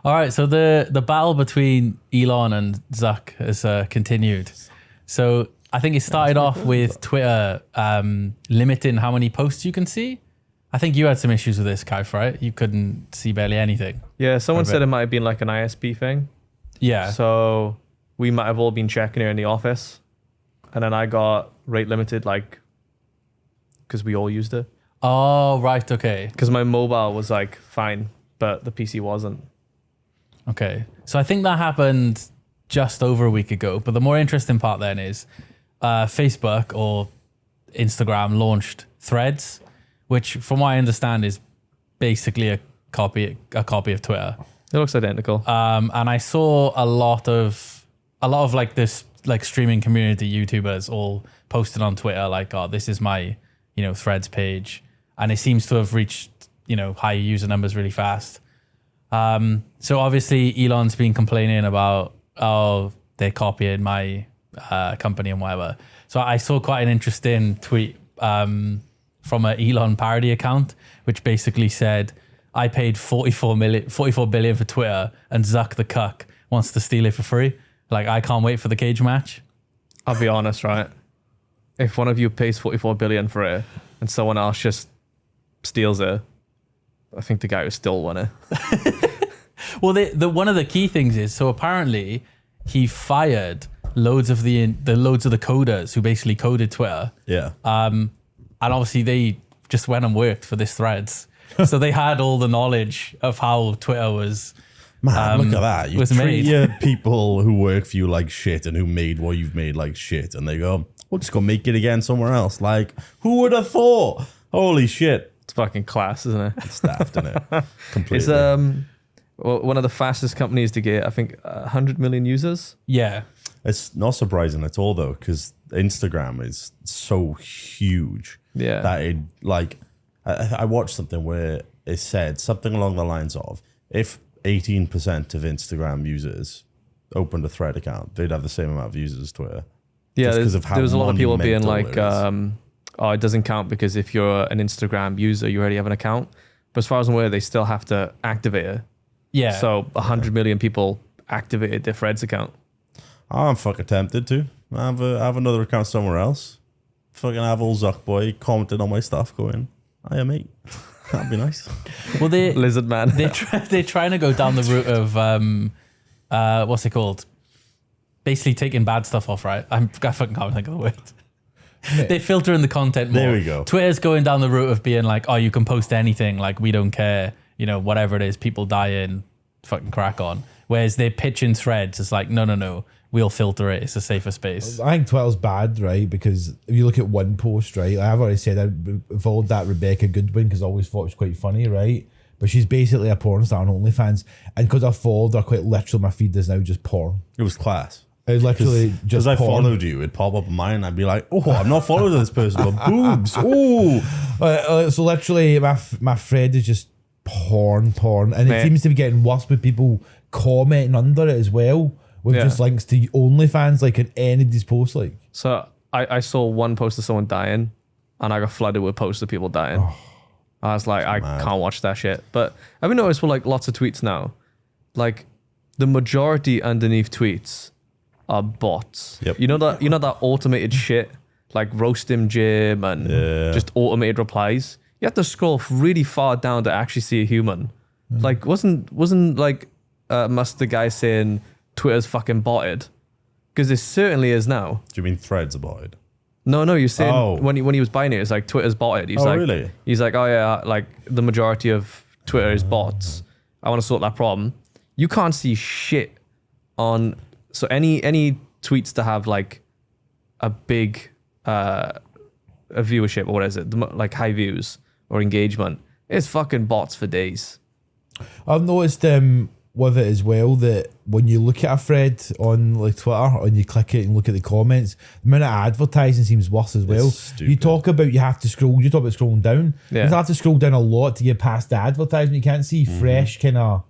All right, so the battle between Elon and Zuck has continued. So I think it started off with Twitter limiting how many posts you can see. I think you had some issues with this, Kaif, right? You couldn't see barely anything. Yeah, someone said it might have been like an ISP thing. Yeah. So we might have all been checking here in the office. And then I got rate limited, like, because we all used it. Oh, right, okay. Because my mobile was like fine, but the PC wasn't. Okay. So I think that happened just over a week ago. But the more interesting part then is Facebook or Instagram launched Threads, which from what I understand is basically a copy of Twitter. It looks identical. And I saw a lot of like this like streaming community YouTubers all posted on Twitter like, oh, this is my, Threads page. And it seems to have reached, high user numbers really fast. So obviously Elon's been complaining about, oh, they're copying my company and whatever. So I saw quite an interesting tweet from an Elon parody account, which basically said, I paid 44 billion for Twitter and Zuck the cuck wants to steal it for free. Like, I can't wait for the cage match. I'll be honest, right? If one of you pays 44 billion for it and someone else just steals it, I think the guy who still won it. Well, the one of the key things is, so apparently he fired loads of the coders who basically coded Twitter. Yeah. And obviously they just went and worked for this Threads. So they had all the knowledge of how Twitter was. Man, look at that. You was treat made. your people who work for you like shit and who made what you've made like shit. And they go, we'll just go make it again somewhere else. Like, who would have thought? Holy shit. It's fucking class, isn't it? It's daft, isn't it? Completely. It's one of the fastest companies to get, I think, 100 million users. Yeah. It's not surprising at all, though, because Instagram is so huge. Yeah. That it, like, I watched something where it said something along the lines of, if 18% of Instagram users opened a Thread account, they'd have the same amount of users as Twitter. Yeah, there was a lot of people being like, it doesn't count because if you're an Instagram user, you already have an account. But as far as I'm aware, they still have to activate it. Yeah. So 100 million people activated their Threads account. I'm fucking tempted to. I have another account somewhere else. Fucking have old Zuck boy commenting on my stuff going, hiya mate. That'd be nice. Well, Lizard man. They're trying to go down the route of what's it called? Basically taking bad stuff off, right? I fucking can't think of the word. They filter in the content more. There we go. Twitter's going down the route of being like, oh, you can post anything, like we don't care, whatever it is, people dying, fucking crack on. Whereas they're pitching Threads, it's like, no, we'll filter it. It's a safer space. I think Twitter's bad, right? Because if you look at one post, right? I've already said I followed that Rebecca Goodwin because I always thought it was quite funny, right? But she's basically a porn star on OnlyFans. And because I followed her, quite literally, my feed is now just porn. It was class. I literally just I porn. followed you, it'd pop up on mine, and I'd be like, oh, I'm not following this person, but boobs, oh. So literally, my thread is just porn. And it seems to be getting worse with people commenting under it as well, with just links to OnlyFans, like in any of these posts. Like, So I saw one post of someone dying, and I got flooded with posts of people dying. Oh, I was like, I can't watch that shit. But have you noticed with like lots of tweets now, like the majority underneath tweets are bots. Yep. You know that automated shit, like roast him Jim and just automated replies. You have to scroll really far down to actually see a human. Like wasn't like Musk the guy saying Twitter's fucking botted? Because it certainly is now. Do you mean Threads about it? No, you're saying when he was buying it, it's like Twitter's botted. He's like, really? He's like, oh yeah, like the majority of Twitter is bots. I want to sort that problem. You can't see shit on. So any tweets to have like a big a viewership, or what is it? Like high views or engagement, it's fucking bots for days. I've noticed with it as well that when you look at a thread on like Twitter and you click it and look at the comments, the amount of advertising seems worse as well. You talk about you talk about scrolling down. Yeah. You have to scroll down a lot to get past the advertisement. You can't see fresh kind of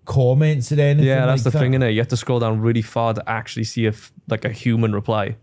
comments or anything. Yeah, that's like the thing, innit? You have to scroll down really far to actually see a human reply.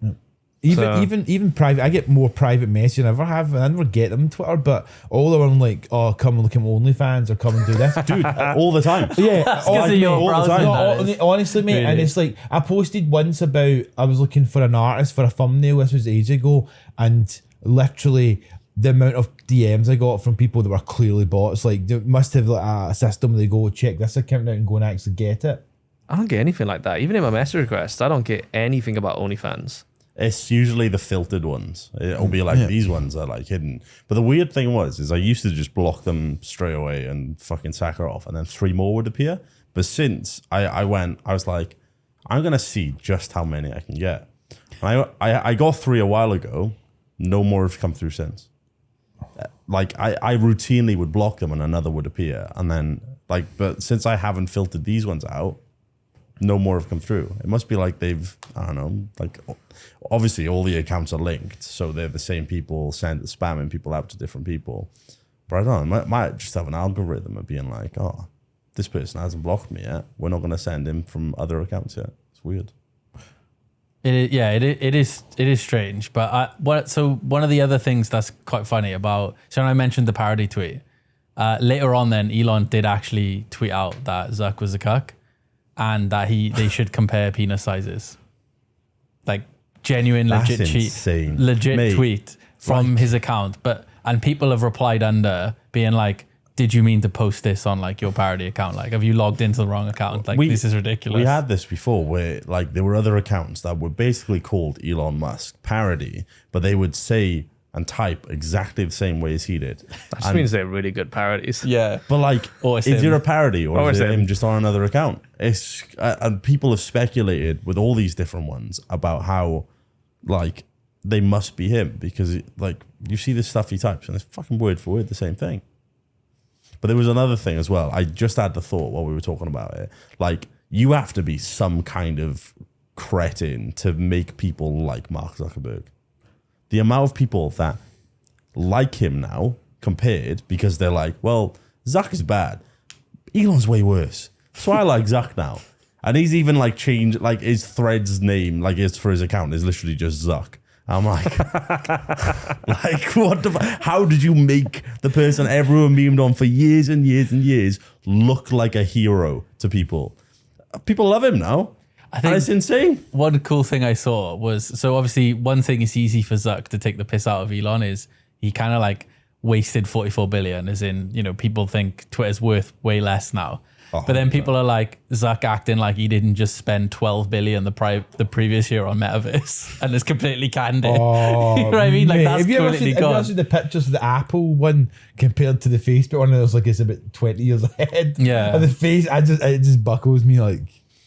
Even private, I get more private messages than I ever have, and I never get them on Twitter. But all of them like, oh, come and look at my OnlyFans or come and do this, Dude, all the time. Yeah, Because of your all the browsing time. habits. honestly, mate, and Really? it's like I posted once about I was looking for an artist for a thumbnail. This was ages ago, and literally the amount of DMs I got from people that were clearly bots. Like they must have like a system where they go check this account out and go and actually get it. I don't get anything like that. Even in my message requests, I don't get anything about OnlyFans. It's usually the filtered ones. It'll be like these ones are like hidden. But the weird thing is I used to just block them straight away and fucking sack her off, and then 3 more would appear. But since I was like, I'm gonna see just how many I can get. And I got 3 a while ago. No more have come through since. Like I routinely would block them and another would appear, and then but since I haven't filtered these ones out, no more have come through. It must be like they've, I don't know, like obviously all the accounts are linked, so they're the same people spamming people out to different people. But I don't know, might just have an algorithm of being like, oh, this person hasn't blocked me yet. We're not going to send him from other accounts yet. It's weird. It is strange. But one of the other things that's quite funny about, so when I mentioned the parody tweet, later on then Elon did actually tweet out that Zuck was a cuck and that they should compare penis sizes. Like genuine, That's legit insane. Mate, tweet from his account. And people have replied under being like, did you mean to post this on like your parody account? Like, have you logged into the wrong account? Like, this is ridiculous. We had this before where like there were other accounts that were basically called Elon Musk parody, but they would say and type exactly the same way as he did. That just means they're really good parodies. Yeah. But like, Or it's is him. it a parody or Or is it's it him. him just on another account? It's and people have speculated with all these different ones about how like they must be him because like you see this stuff he types and it's fucking word for word the same thing. But there was another thing as well. I just had the thought while we were talking about it. Like, you have to be some kind of cretin to make people like Mark Zuckerberg. The amount of people that like him now compared because they're like, well, Zuck is bad. Elon's way worse. So I like Zuck now. And he's even like changed, like his Threads name, like it's for his account is literally just Zuck. I'm like, like what the how did you make the person everyone memed on for years and years and years look like a hero to people? People love him now. I think and it's insane. one cool thing I saw was, so obviously one thing is easy for Zuck to take the piss out of Elon is he kind of like wasted 44 billion, as in, you know, people think Twitter's worth way less now. Oh, but then 100%. people are like, Zuck acting like he didn't just spend 12 billion the previous year on Metaverse and is completely canned it. Oh, You know what I mean? Like, mate, that's have you ever completely seen, have you ever gone. seen the pictures of the Apple one compared to the Facebook one? And it's like it's about 20 years ahead. Yeah. And the face, it just buckles me like.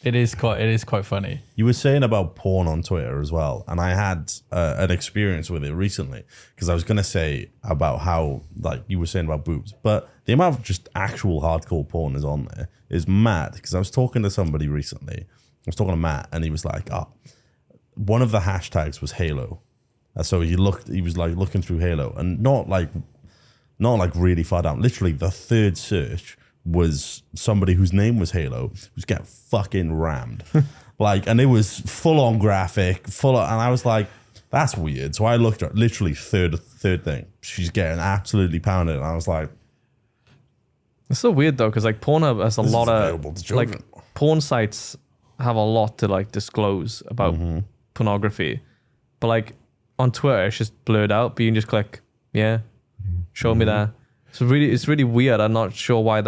It is quite funny. You were saying about porn on Twitter as well, and I had an experience with it recently because I was going to say about how, like you were saying about boobs, but the amount of just actual hardcore porn is on there is mad. Because I was talking to somebody recently, I was talking to Matt, and he was like, "Oh, one of the hashtags was Halo," so he was like looking through Halo, and not like really far down. Literally, the third search was somebody whose name was Halo who's getting fucking rammed. Like, and it was full on graphic, and I was like, that's weird. So I looked at literally third thing. She's getting absolutely pounded. And I was like, It's so weird though, because like Pornhub has a This is lot available of to children. like porn sites have a lot to like disclose about pornography, but like on Twitter it's just blurred out. But you can just click, yeah, show me that. So it's really weird. I'm not sure why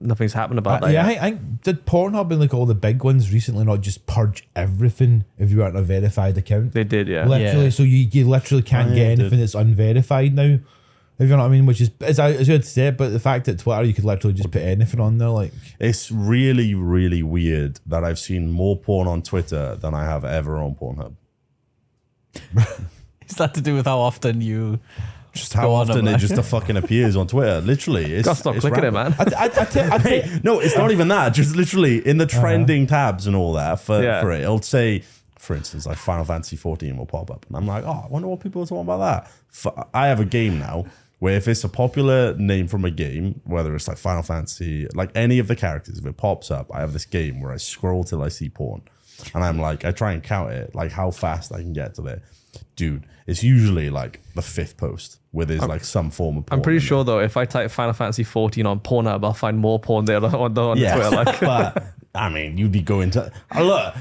nothing's happened about that. Yeah, yet. I did Pornhub and like all the big ones recently not just purge everything if you aren't a verified account? They did, yeah. Literally, Yeah. so you literally can't Oh, yeah, get it did. anything that's unverified now. If you know what I mean, which is it's good to say, but the fact that Twitter you could literally just put anything on there, like it's really, really weird that I've seen more porn on Twitter than I have ever on Pornhub. Is that to do with how often you Just how Go on, often it man. just fucking appears on Twitter. Literally, it's Gotta stop it's clicking it, rampant. man. I tell No, it's not even that. Just literally in the trending tabs and all that for it. It'll say, for instance, like Final Fantasy 14 will pop up. And I'm like, oh, I wonder what people are talking about that. I have a game now where if it's a popular name from a game, whether it's like Final Fantasy, like any of the characters, if it pops up, I have this game where I scroll till I see porn. and I'm like, I try and count it, like how fast I can get to there. Dude, it's usually like the 5th post where there's like some form of porn. I'm pretty in sure there. though, if I type Final Fantasy 14 on Pornhub, I'll find more porn there on Twitter. Like, but I mean, you'd be going to look.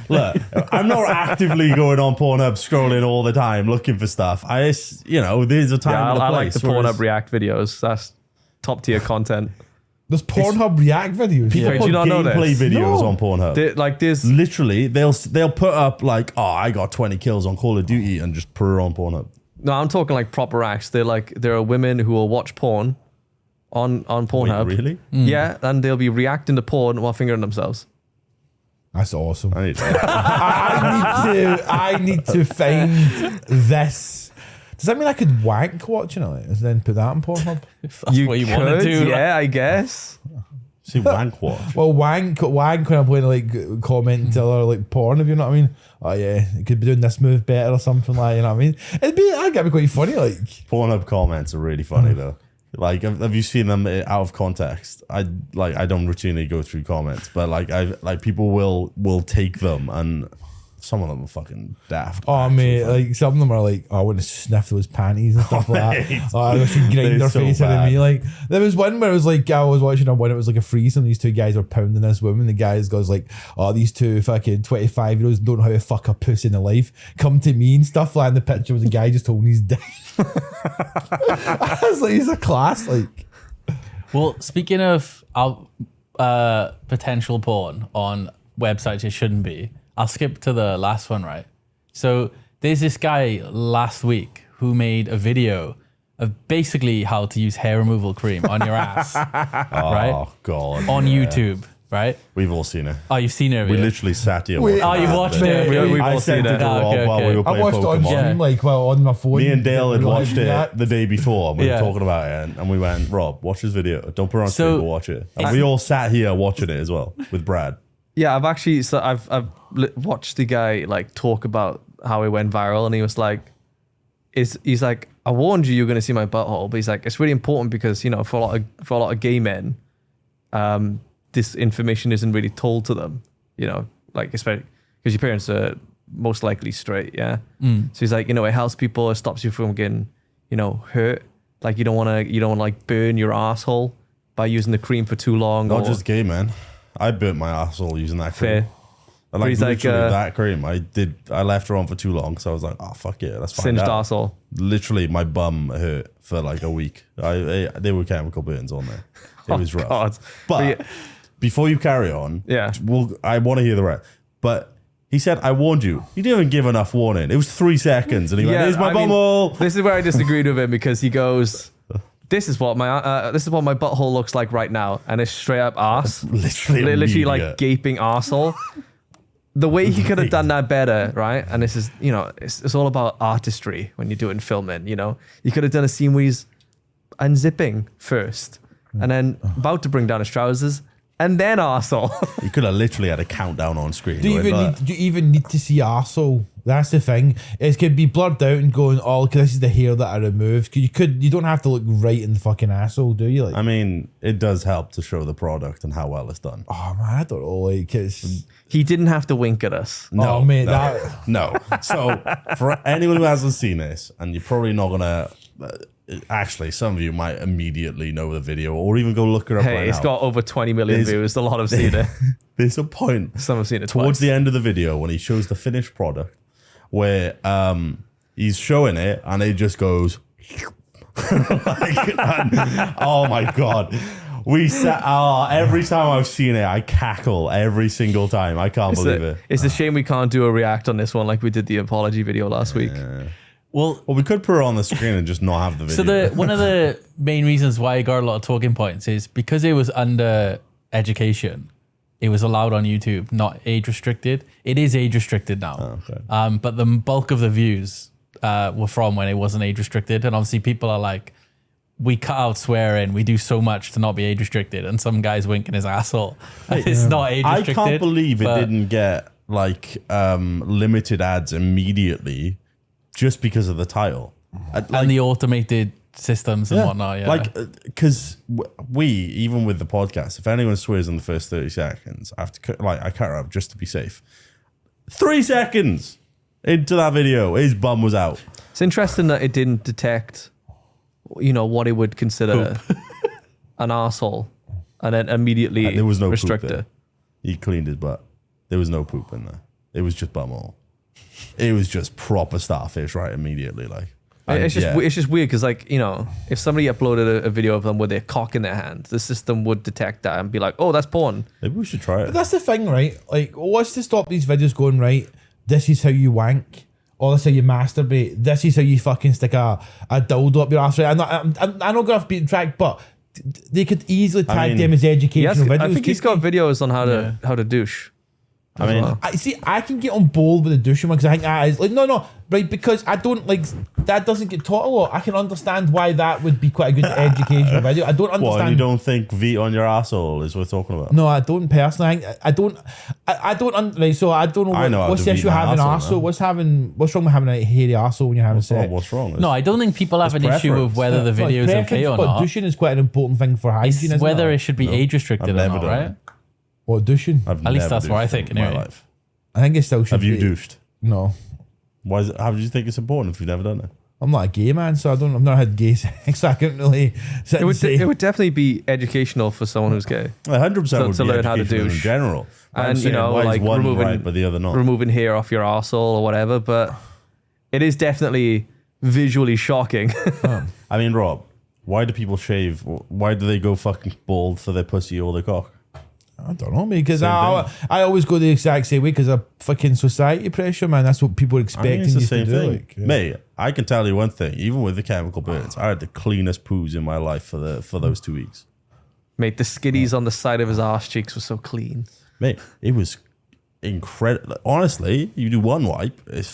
I'm not actively going on Pornhub, scrolling all the time looking for stuff. There's a time. yeah, and a I like place the where Pornhub React videos. That's top tier content. There's Pornhub React videos. People Do put you not know gameplay this? videos No. on Pornhub. Like there's Literally, they'll put up like, oh, I got 20 kills on Call of Duty and just put it on Pornhub. no, I'm talking like proper acts. There are women who will watch porn on Pornhub. Wait, really? Yeah, and they'll be reacting to porn while fingering themselves. That's awesome. I need to. I need to find this. Does that mean I could wank watching it and then put that on Pornhub? If that's what you want to could, do. yeah, I guess. See, wank watch. Well, wank when I'm playing like commenting to other like porn, if you know what I mean. Oh yeah, you could be doing this move better or something like, you know what I mean. I'd get me quite funny, like. Pornhub comments are really funny though. Like, have you seen them out of context? I don't routinely go through comments, but people will take them, and some of them are fucking daft. Oh actually. mate, like some of them are like, oh, I want to sniff those panties and stuff like Mate. that. Oh, I should grind They're their so face out of bad. me. Like there was one where it was like I was watching one, it was like a threesome. These 2 guys were pounding this woman. The guys goes like, oh, these 2 fucking 25-year-olds don't know how to fuck a puss in their life. Come to me and stuff. Like, and the picture was a guy just holding his dick. I was like, he's a class. Like, Well, speaking of potential porn on websites it shouldn't be, I'll skip to the last one, right? So there's this guy last week who made a video of basically how to use hair removal cream on your ass, right? Oh god. On yeah. YouTube, right? We've all seen it. Oh, you've seen it? We have you? literally sat here. Wait. watching Oh, you've that watched bit. it. We've I all sent seen it to it. Ah, Rob okay, while we okay. were I playing watched it on Pokemon. stream, like on my phone. Me and Dale had watched it That. the day before, and we Yeah. were talking about it, and we went, Rob, watch this video. Don't put it on So- stream, but watch it. And we all sat here watching it as well with Brad. Yeah, I've watched the guy like talk about how it went viral, and he was like, he's like, I warned you're going to see my butthole, but he's like, it's really important because for a lot of gay men, this information isn't really told to them, like especially because your parents are most likely straight, yeah. So he's like, it helps people, it stops you from getting, hurt. Like you don't want to like burn your asshole by using the cream for too long. Not or, just gay, man. I burnt my asshole using that cream. fair. I like he's like, literally that cream. I left her on for too long, so I was like, oh fuck it, let's find Singed out. asshole. Literally, my bum hurt for like a week. There were chemical burns on there. It was rough. God. But yeah. before you carry on, Yeah. I want to hear the rest. But he said, I warned you. You didn't even give enough warning. It was 3 seconds, and he went, "Here's my I mean, bumhole." this is where I disagreed with him because he goes, "This is what my butthole looks like right now," and it's straight up ass, Literally like immediate. gaping arsehole. The way he could have done that better, right? And this is, it's all about artistry when you're doing filming. You could have done a scene where he's unzipping first, and then about to bring down his trousers, and then arsehole. You could have literally had a countdown on screen. Do you going, even need to see arsehole? That's the thing. It could be blurred out and going, oh, this is the hair that I removed. You don't have to look right in the fucking asshole, do you? Like, I mean, it does help to show the product and how well it's done. oh man, I don't know. Like, it's He didn't have to wink at us. No, oh, mate, no, that- no. So for anyone who hasn't seen this, and you're probably not gonna, actually, some of you might immediately know the video or even go look it up Hey, right it's now. got over 20 million There's- views. A lot have seen it. There's a point Some have seen it towards twice. the end of the video when he shows the finished product, where he's showing it and it just goes. Oh my god. We sat. Every time I've seen it, I cackle every single time. I can't believe it. It's a shame we can't do a react on this one like we did the apology video last week. Well, Well, we could put it on the screen and just not have the video. so one of the main reasons why it got a lot of talking points is because it was under education. It was allowed on YouTube, not age restricted. It is age restricted now. okay. But the bulk of the views were from when it wasn't age restricted. And obviously people are like, we cut out swearing. We do so much to not be age restricted. And some guy's winking his asshole. It's not age I restricted. can't believe it but- didn't get like limited ads immediately just because of the title. and the automated systems and whatnot. Yeah. Like, because we, even with the podcast, if anyone swears in the first 30 seconds, I have to I cut her up just to be safe. 3 seconds into that video, his bum was out. It's interesting that it didn't detect, what it would consider an arsehole and then immediately And there was no restrict poop there. it. He cleaned his butt. There was no poop in there. It was just bumhole. It was just proper starfish right immediately. Like, It's just yeah. it's just weird because if somebody uploaded a video of them with their cock in their hand, the system would detect that and be like, oh, that's porn. Maybe we should try it. But that's the thing, right? Like, what's to stop these videos going, right? This is how you wank. Or this is how you masturbate. This is how you fucking stick a dildo up your ass. Right? I'm not going to be tracked, but they could easily tag them as educational videos. I think he's got videos on how to douche. I mean, I can get on board with the douching one because I think that is like no, right? Because I don't like that doesn't get taught a lot. I can understand why that would be quite a good educational video. I don't understand. what, you don't think V on your asshole is worth talking about? No, I don't personally. I don't. Right, so I don't know. I know how What's to the beat issue my having arsehole, arsehole? man. What's wrong with having a hairy arsehole when you're having sex? What's wrong? No, I don't think people have an issue with preference. whether the It's video is preference, okay or but not. douching is quite an important thing for hygiene. It's isn't whether it? it should be age restricted I've or never not, done right? it. What douching? I've At least never that's what I douched think, in my anyway. life. I think it still should. Have you be. douched? No, Why is it, how do you think it's important if you've never done it? I'm not a gay man, so I've not had gay sex. So I can't really. Sit It and say. would definitely be educational for someone who's gay. 100% would to be learn how to educational in douche. general. But I'm And, saying, why like is one removing, right but the other not? removing hair off your arsehole or whatever, but it is definitely visually shocking. I mean, Rob, why do people shave? Why do they go fucking bald for their pussy or their cock? I don't know, because Same I always go the exact same way because of fucking society pressure, man. That's what people are I expecting mean, it's the you same to do. thing. Like, yeah. Mate, I can tell you one thing. Even with the chemical burns, I had the cleanest poos in my life for those 2 weeks. Mate, the skiddies on the side of his arse cheeks were so clean. Mate, it was incredible. Honestly, you do one wipe, there's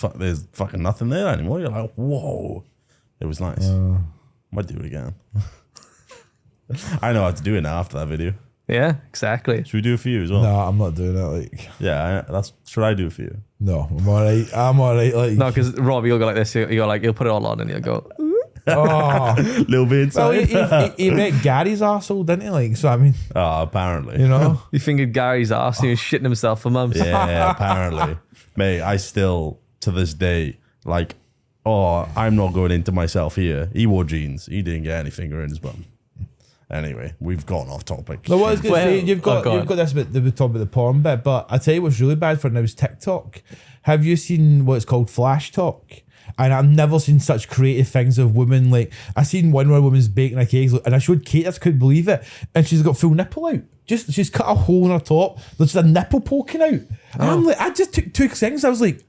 fucking nothing there anymore. You're like, whoa. It was nice. Might do it again. I know how to do it now after that video. Yeah, exactly. Should we do it for you as well? No, I'm not doing that. Like, Yeah, should I do it for you? no, I'm alright. I'm alright. Like, No, because Rob, you'll go like this. You'll put it all on and you'll go, oh, Little bit well, inside. he wrecked Gary's arsehole, didn't he? Like, so I mean, Oh, apparently. you know, you fingered Gary's arse and he was shitting himself for months. Yeah, apparently. Mate, I still, to this day, like, I'm not going into myself here. He wore jeans. He didn't get any finger in his bum. Anyway, we've gone off topic. no, what I was going to Well, say, you've got go on. this bit. We're talking about the porn bit, but I tell you what's really bad for now is TikTok. Have you seen what's called Flash Talk? And I've never seen such creative things of women. Like, I seen one where a woman's baking a cake, and I showed Kate. I just couldn't believe it, and she's got full nipple out. She's cut a hole in her top. There's just a nipple poking out. And I'm like, I just took 2 seconds. I was like,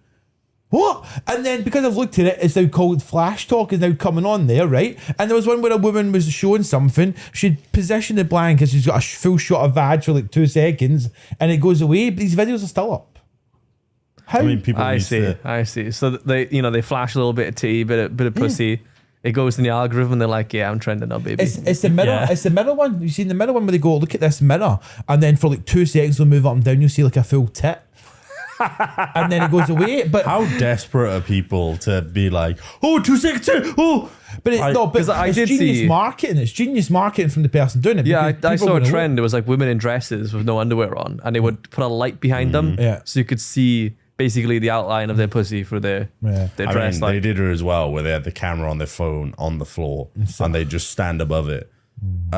what? And then because I've looked at it, it's now called Flash Talk is now coming on there, right? And there was one where a woman was showing something. She'd positioned the blank and she's got a full shot of vag for like 2 seconds, and it goes away. But these videos are still up. How? I mean, people I used see. to- I see. So they flash a little bit of tea, bit of pussy. It goes in the algorithm and they're like, yeah, I'm trending now, baby. It's the middle. Yeah. It's the middle one. You've seen the middle one where they go, look at this mirror, and then for like 2 seconds they'll move up and down. You'll see like a full tit, and then it goes away. But How desperate are people to be like, 2 seconds, oh. but it's no. But 'cause I it's did genius see- marketing. It's genius marketing from the person doing it. Yeah, because I people saw are a gonna trend. It was like women in dresses with no underwear on, and they would put a light behind them, Yeah. so you could see basically the outline of their pussy through their Yeah. their I dress. mean, they did it as well, where they had the camera on their phone on the floor, and they just stand above it.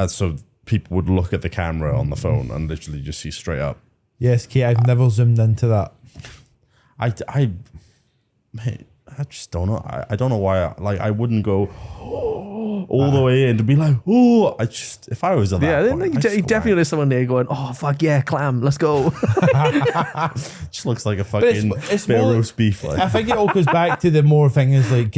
So people would look at the camera on the phone and literally just see straight up. Yes, Kate. I've never zoomed into that. Mate, I just don't know. I don't know why. I wouldn't go all the way in to be like, if I was at that Yeah, point, then I swear, definitely there's someone there going, "Oh fuck yeah, clam, let's go." just looks like a it's fucking it's bit of more- roast beef. Like. I think it all goes back to the more thing is like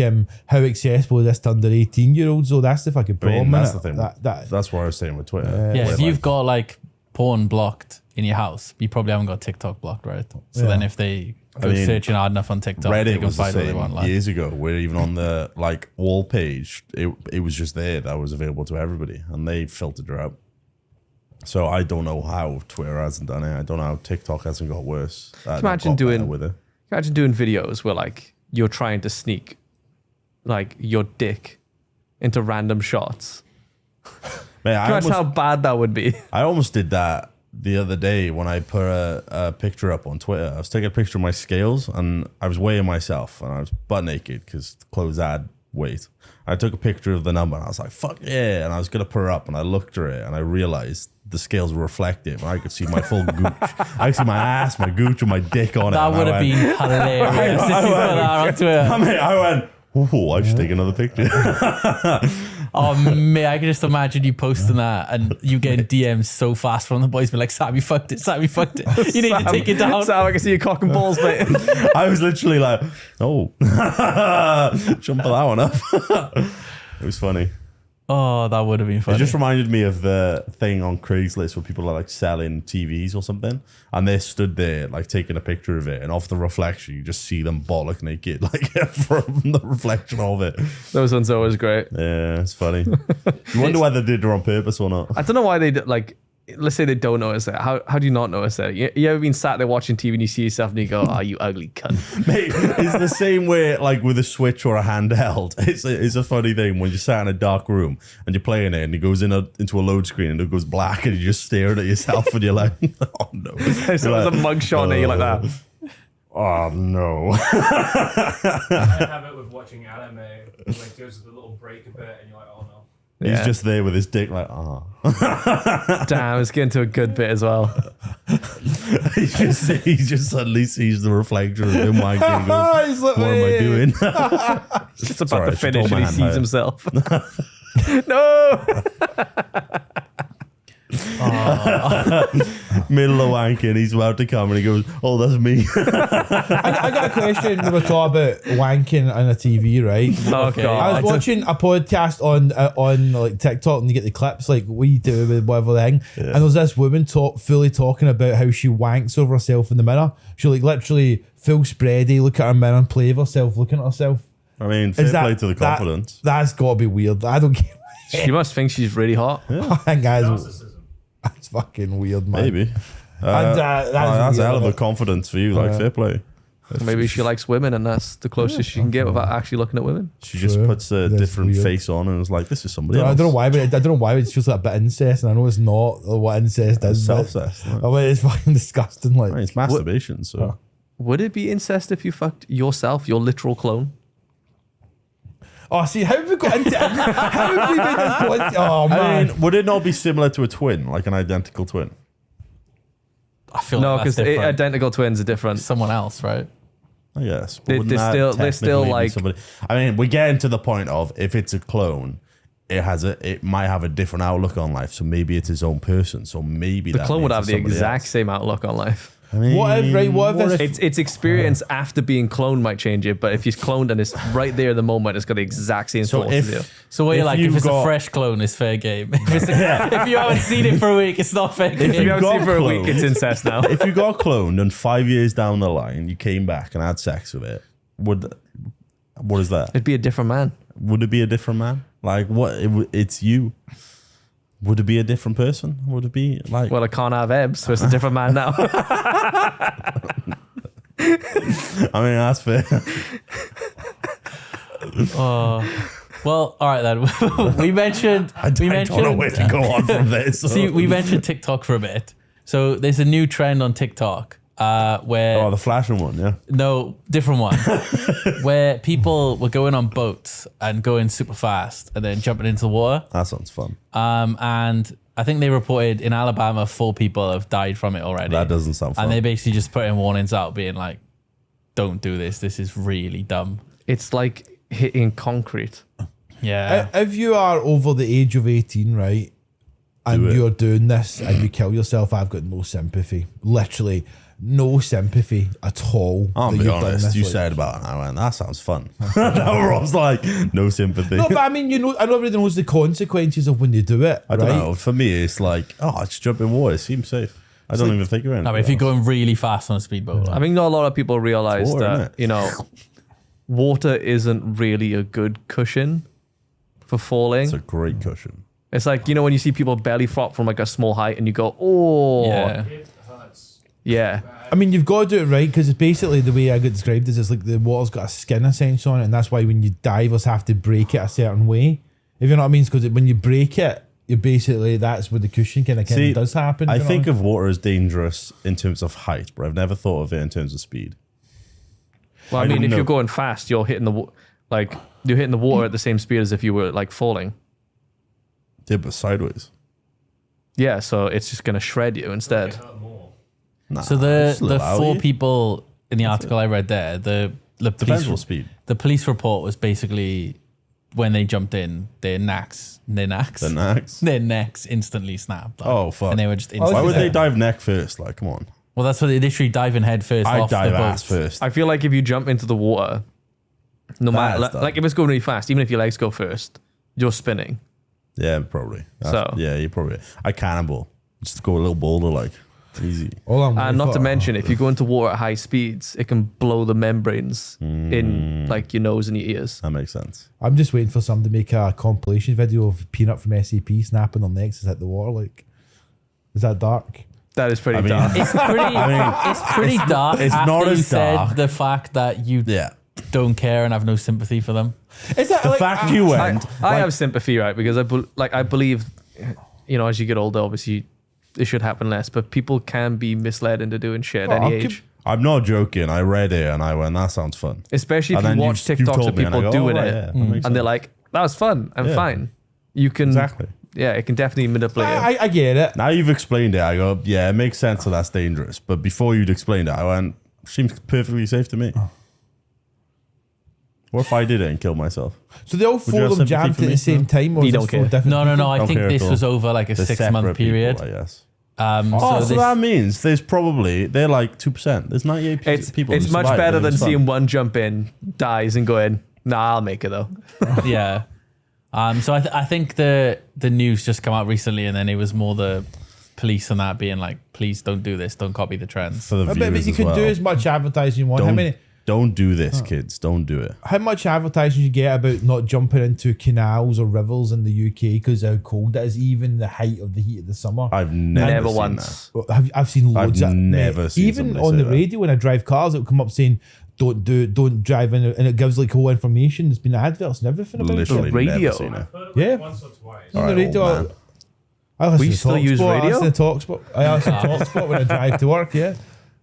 how accessible is this to under 18-year-olds. So that's the fucking I mean, problem. that's innit? the thing. That That's what I was saying with Twitter. Yeah, where, if you've got like porn blocked in your house, you probably haven't got TikTok blocked, right? So Yeah. then if they go mean, searching hard enough on TikTok, they Reddit can was the find what they same want. Like, years ago, where even on the like all page, it was just there that was available to everybody, and they filtered it out. So I don't know how Twitter hasn't done it. I don't know how TikTok hasn't got worse. Imagine Got better doing- with it. Imagine doing videos where like you're trying to sneak like your dick into random shots. Man, Imagine how bad that would be. I almost did that the other day when I put a picture up on Twitter. I was taking a picture of my scales and I was weighing myself and I was butt naked because clothes add weight. I took a picture of the number and I was like, fuck yeah. And I was going to put her up and I looked at it and I realized the scales were reflective and I could see my full gooch. I could see my ass, my gooch, and my dick on it. That would have been hilarious if you put that on Twitter. I went, oh, I should take another picture. Oh man, I can just imagine you posting that and you getting DMs so fast from the boys, be like, "Sam, you fucked it. Sam, you fucked it. You need to take it down." Sam, I can see your cock and balls, mate. I was literally like, oh, jump that one up. It was funny. Oh, that would have been funny. It just reminded me of the thing on Craigslist where people are like selling TVs or something, and they stood there like taking a picture of it, and off the reflection, you just see them bollock naked, like from the reflection of it. Those ones are always great. Yeah, it's funny. You wonder whether they did it on purpose or not. I don't know why they like. Let's say they don't notice it. How do you not notice it? You ever been sat there watching TV and you see yourself and you go, "Oh, you ugly cunt." Mate, it's the same way like with a Switch or a handheld. It's a funny thing when you're sat in a dark room and you're playing it and it goes into a load screen and it goes black and you just staring at yourself and you're like, oh no. There's a mug shot at you like that. Oh no. I have it with watching anime. When it goes to the little break a bit and you're like, oh no. He's just there with his dick like, Damn, it's getting to a good bit as well. he just suddenly sees the reflection of him wanking and goes, He's like, what am I doing? It's just about Sorry, I to should finish hold my and he hand sees higher. himself. No! Middle of wanking, he's about to come and he goes, oh, that's me. I got a question. We were talking about wanking on a TV, right? Okay. I was watching a podcast on like TikTok and you get the clips like we do with whatever thing. And there's this woman fully talking about how she wanks over herself in the mirror. She like literally full spready, look at her mirror and play with herself, looking at herself. I mean, fair play to the confidence. That's got to be weird. I don't get She must think she's really hot. I think that's Narcissism. fucking weird, man. Maybe. That's a hell of a confidence for you, like fair play. Maybe she likes women and that's the closest she can get without actually looking at women. She just True. puts a That's different weird. face on and is like, this is somebody else. I don't know why, but I don't know why it feels like a bit incest, and I know it's not what incest is. but- Self-cessed. Oh, it's fucking disgusting. Like, It's masturbation, so. Would it be incest if you fucked yourself, your literal clone? oh, see, how have we got into? How have we made this point? Oh I man, mean, would it not be similar to a twin, like an identical twin? I feel No, like that's because different. identical twins are different. Someone else, right? I guess. But They- wouldn't they're that still- they're still technically be like- somebody? I mean, we're getting to the point of if it's a clone, it might have a different outlook on life. So maybe it's his own person. So maybe The that clone would makes have it the somebody exact else. same outlook on life. I mean, What if Its experience after being cloned might change it, but if he's cloned and it's right there at the moment, it's got the exact same So thoughts as you. So what If you're like, you've if it's got- a fresh clone, it's fair game. If you haven't seen it for a week, it's not fair game. If you haven't got seen it for a week, cloned- it's incest now. if you got cloned and 5 years down the line you came back and had sex with it, what is that? It'd be a different man. Would it be a different man? Like what? It's you. Would it be a different person? Would it be like? Well, I can't have Ebs, so it's a different man now. I mean, that's fair. Well, all right then. we mentioned. I don't know where to go on from this. See, we mentioned TikTok for a bit. So there's a new trend on TikTok where Oh, the flashing one, yeah. no, different one, where people were going on boats and going super fast and then jumping into the water. That sounds fun. And I think they reported in Alabama 4 people have died from it already. That doesn't sound fun. And they basically just put in warnings out, being like, "Don't do this. This is really dumb." It's like hitting concrete. Yeah. if you are over the age of 18, right, and it. you're doing this and you kill yourself, I've got no sympathy. Literally, no sympathy at all. I'll that be you've done honest. this, You like- said about it. I went, that sounds fun. Rob's like, no sympathy. No, but I mean, I know everybody knows the consequences of when you do it. I don't right? know. For me, it's like, oh, just jump in water. It seems safe. I don't even think you're in. No, but if you're going really fast on a speedboat, I think not a lot of people realize It's water, that, innit? you know, water isn't really a good cushion for falling. It's a great cushion. It's like, you know, when you see people belly flop from like a small height and you go, oh, yeah. It hurts. yeah. I mean, you've got to do it right because it's basically the way I get described is it's like the water's got a skin essentially on it, and that's why when you divers have to break it a certain way. If you know what I mean, because when you break it, you basically that's where the cushion kind of does happen. I you know? think of water as dangerous in terms of height, but I've never thought of it in terms of speed. Well, I I mean, didn't if know. you're going fast, you're hitting you're hitting the water at the same speed as if you were like falling. Yeah, but sideways. Yeah, so it's just gonna shred you It instead. hurt more. Nah, So just the allow 4 you. people in the article I read there, the Depends police what speed. the police report was basically when they jumped in, their necks The necks. their necks instantly snapped. like, Oh, fuck. And they were just Why Why instantly. would they Yeah. dive neck first? Like, come on. Well, that's what they literally diving head first I off dive the boat. ass first. I feel like if you jump into the water, no That matter is like, dumb. like if it's going really fast, even if your legs go first, you're spinning. Yeah, probably. So- yeah, you probably. I cannibal. Just go a little bolder, like easy. All I'm And waiting not to for- mention, if you go into water at high speeds, it can blow the membranes in like your nose and your ears. That makes sense. I'm just waiting for someone to make a compilation video of Peanut from SAP snapping their necks as hit the water. Like, is that dark? That is pretty I mean- dark. It's pretty. It's pretty dark. it's after not you as said dark. the fact that you Yeah. don't care and have no sympathy for them. Is that The fact you went. I have sympathy, right? Because I believe, you know, as you get older, obviously it should happen less, but people can be misled into doing shit at any age. I'm not joking. I read it and I went, that sounds fun. Especially if And you then watch you TikToks told of me and I people go, doing oh, right, it, yeah, that makes and sense. they're like, "That was fun. I'm Yeah. fine." You can Exactly. yeah, it can definitely manipulate it. I get it. Now you've explained it. I go, yeah, it makes sense that that's dangerous. But before you'd explained it, I went, seems perfectly safe to me. What if I did it and killed myself? So they all you four have of them sympathy jammed for at me? the same time, or You is don't this four care. different No. people? I Don't think care at this all. was over like a They're 6-month separate period. people, I guess. So So this, that means there's probably, they're like 2%. There's 98 It's people. it's who much survive. better It than was fun. seeing one jump in, dies, and going, "Nah, I'll make it though." yeah. So I think the news just come out recently, and then it was more the police and that being like, please don't do this, don't copy the trends. For the But viewers you as can well. do as much advertising you want. Don't do this, kids. Don't do it. How much advertising you get about not jumping into canals or rivers in the UK because how cold it is, even the height of the heat of the summer? I've never, Never seen once. Well, I've seen loads. I've of, never mate, seen even somebody on say the that. radio when I drive cars, it'll come up saying don't drive in it, and it gives like whole information. There's been adverts and everything about Literally it. Radio. never seen it. I've heard of Yeah. it once or twice. On Alright, the radio, old man. I listen We to still use Talksport, radio? I listen to Talksport. I listen to Talksport when I drive to work. Yeah,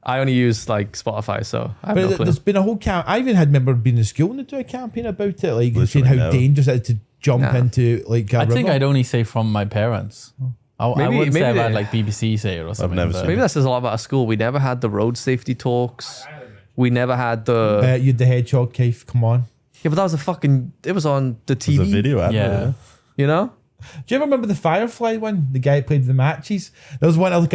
I only use like Spotify, so I have but no clue. there's been a whole I even had remember being in school and they do a campaign about it, like Literally saying how no. dangerous it is to jump Nah. into like a I think river. I'd only say from my parents. I Maybe- wouldn't say maybe I've had they- like BBC say it or something. never but- seen Maybe that says a lot about our school. We never had the road safety talks. I had it. We never had the You had the hedgehog cave. Come on. yeah, but that was a fucking. It was on the TV. There's a video advert. Yeah. You know, Do you ever remember the Firefly one? The guy who played the matches. There was one like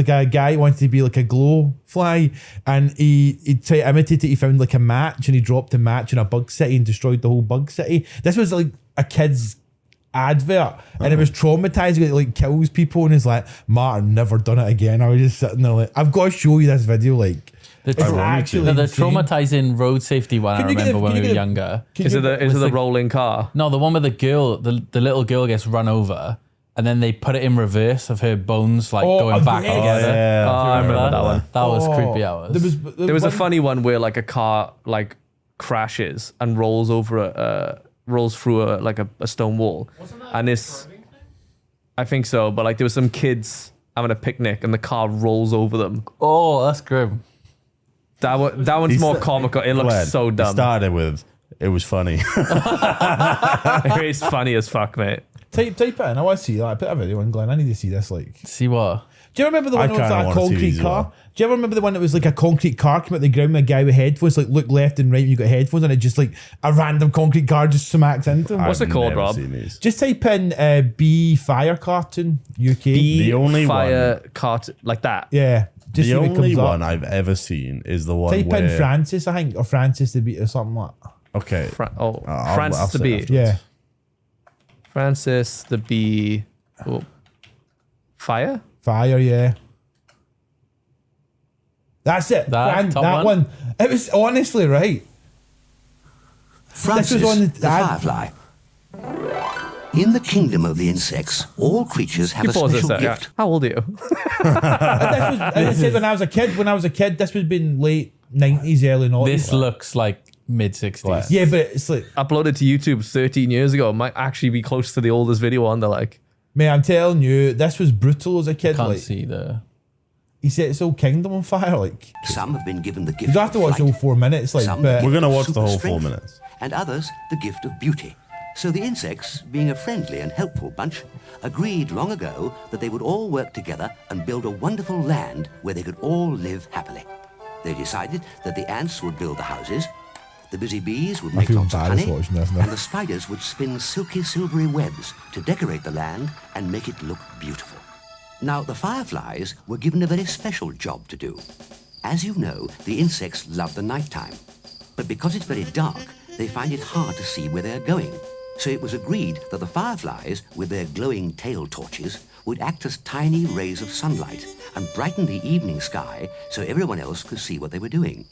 a guy who wanted to be like a glow fly, and he tried to imitate it. He found like a match and he dropped the match in a bug city and destroyed the whole bug city. This was like a kid's advert, and it was traumatizing. It like kills people, and it's like, Martin, never done it again. I was just sitting there like, I've got to show you this video. Like, The, it's actually the insane. traumatizing road safety one I Can you get remember a- when can we you were get a- younger. is it the the- rolling car? No, the one with the girl, the little girl gets run over, and then they put it in reverse of her bones like Oh, going back yeah. together. yeah. Oh, I remember that one. That was Oh, creepy hours. There was a one- funny one where like a car like crashes and rolls over rolls through a stone wall, Wasn't that and a it's driving thing? I think so, but like there was some kids having a picnic and the car rolls over them. Oh, that's grim. That one's He's more st- comical. It looks Glenn, so he dumb. started with, it was funny. It's funny as fuck, mate. Type it in. I want to see that. Put a video in, Glenn. I need to see this. Like, See what? do you remember the one I that was kinda like a wanna see concrete these as car? well. Do you ever remember the one that was like a concrete car came out the ground with a guy with headphones? Like, look left and right, and you got headphones, and it just like a random concrete car just smacks into him. What's it I've called, never Rob? seen these. Just type in B Fire Cartoon UK. The only fire cart like that. Yeah, just The see what only comes one up. I've ever seen is the one Type where... in Francis, I think, or Francis the Beat or something like that. Okay. Francis I'll the say Bee. after. Yeah. Francis the Bee. Oh. Fire? Fire, yeah. That's it. That top that one? one. It was honestly right. Francis, on the the ad. firefly. In the kingdom of the insects, all creatures have You a pause this special there. gift. How old are you? And this was, as I said, when I was a kid, this would have been late 90s, early 90s. This looks like mid 60s. Yeah, but it's like, Uploaded to YouTube 13 years ago. Might actually be close to the oldest video on there. Like, Man, I'm telling you, this was brutal as a kid. Can't Like, see the. he set his whole kingdom on fire. Like, Some have been given the gift you don't have to of watch the flight, whole 4 minutes. Like, some but the We're gift gonna of watch the super whole 4 strength, minutes. and others the gift of beauty. So the insects, being a friendly and helpful bunch, agreed long ago that they would all work together and build a wonderful land where they could all live happily. They decided that the ants would build the houses, the busy bees would I make feel lots of embarrassed honey, watching this now. and the spiders would spin silky silvery webs to decorate the land and make it look beautiful. Now, the fireflies were given a very special job to do. As you know, the insects love the nighttime. But because it's very dark, they find it hard to see where they're going. So it was agreed that the fireflies, with their glowing tail torches, would act as tiny rays of sunlight and brighten the evening sky so everyone else could see what they were doing.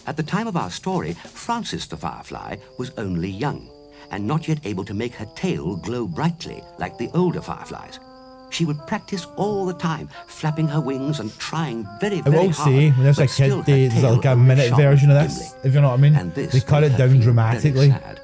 At the time of our story, Frances the firefly was only young and not yet able to make her tail glow brightly like the older fireflies. She would practice all the time, flapping her wings and trying very, I very will hard. say, when I was a but still kid, her there's like tail a only minute shone version of this, dimly. if you know what I mean. And this They cut made it her down feel very dramatically. sad.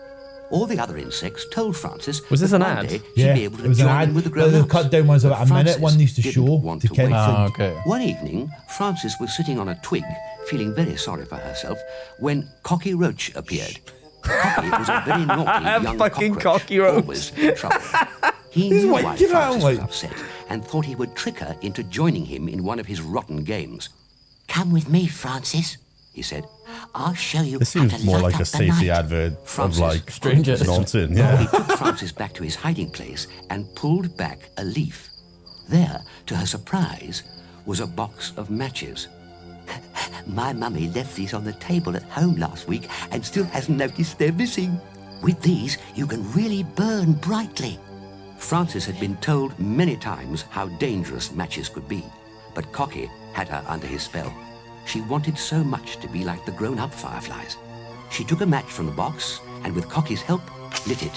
All the other insects told Frances Was this that an one ad? day Yeah, she'd be able to it was an join ad. in with the But the grown-ups. cut down ones But about a minute. Frances One used to didn't show want to to kids. wait. Oh, okay. One evening, Frances was sitting on a twig, feeling very sorry for herself, when Cocky Roach appeared. Cocky was a very naughty young Fucking cockroach, Cocky Roach. always in trouble. He He's knew why wanking around Frances like- was upset and thought he would trick her into joining him in one of his rotten games. "Come with me, Frances," he said. "I'll show you This how seems to more light like up a the safety night." advert of Francis like Strangers. nonsense. He Yeah. took Francis back to his hiding place and pulled back a leaf. There, to her surprise, was a box of matches. "My mummy left these on the table at home last week and still hasn't noticed they're missing. With these, you can really burn brightly." Francis had been told many times how dangerous matches could be, but Cocky had her under his spell. She wanted so much to be like the grown-up fireflies. She took a match from the box and, with Cocky's help, lit it.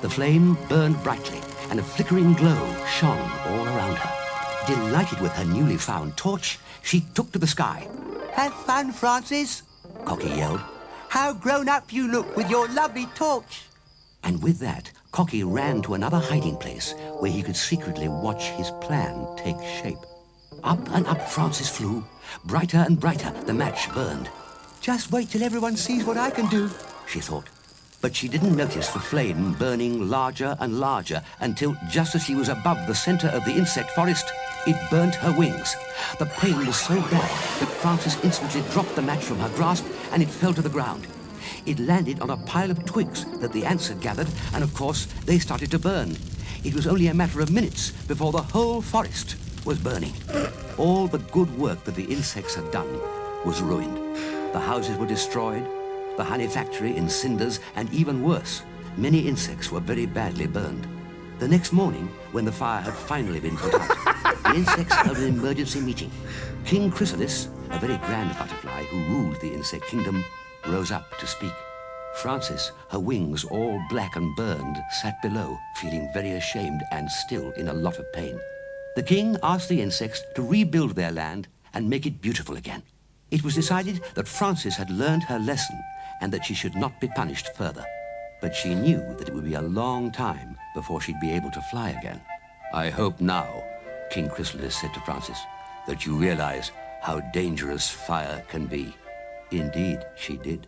The flame burned brightly and a flickering glow shone all around her. Delighted with her newly found torch, she took to the sky. "Have fun, Francis," Cocky yelled. "How grown-up you look with your lovely torch." And with that, Cocky ran to another hiding place where he could secretly watch his plan take shape. Up and up Francis flew. Brighter and brighter the match burned. "Just wait till everyone sees what I can do," she thought. But she didn't notice the flame burning larger and larger until, just as she was above the center of the insect forest, it burnt her wings. The pain was so bad that Frances instantly dropped the match from her grasp and it fell to the ground. It landed on a pile of twigs that the ants had gathered, and of course, they started to burn. It was only a matter of minutes before the whole forest was burning. All the good work that the insects had done was ruined. The houses were destroyed, the honey factory in cinders, and even worse, many insects were very badly burned. The next morning, when the fire had finally been put out, the insects held an emergency meeting. King Chrysalis, a very grand butterfly who ruled the insect kingdom, rose up to speak. Frances, her wings all black and burned, sat below, feeling very ashamed and still in a lot of pain. The king asked the insects to rebuild their land and make it beautiful again. It was decided that Frances had learned her lesson and that she should not be punished further. But she knew that it would be a long time before she'd be able to fly again. "I hope now," King Chrysalis said to Frances, "that you realize how dangerous fire can be." Indeed, she did.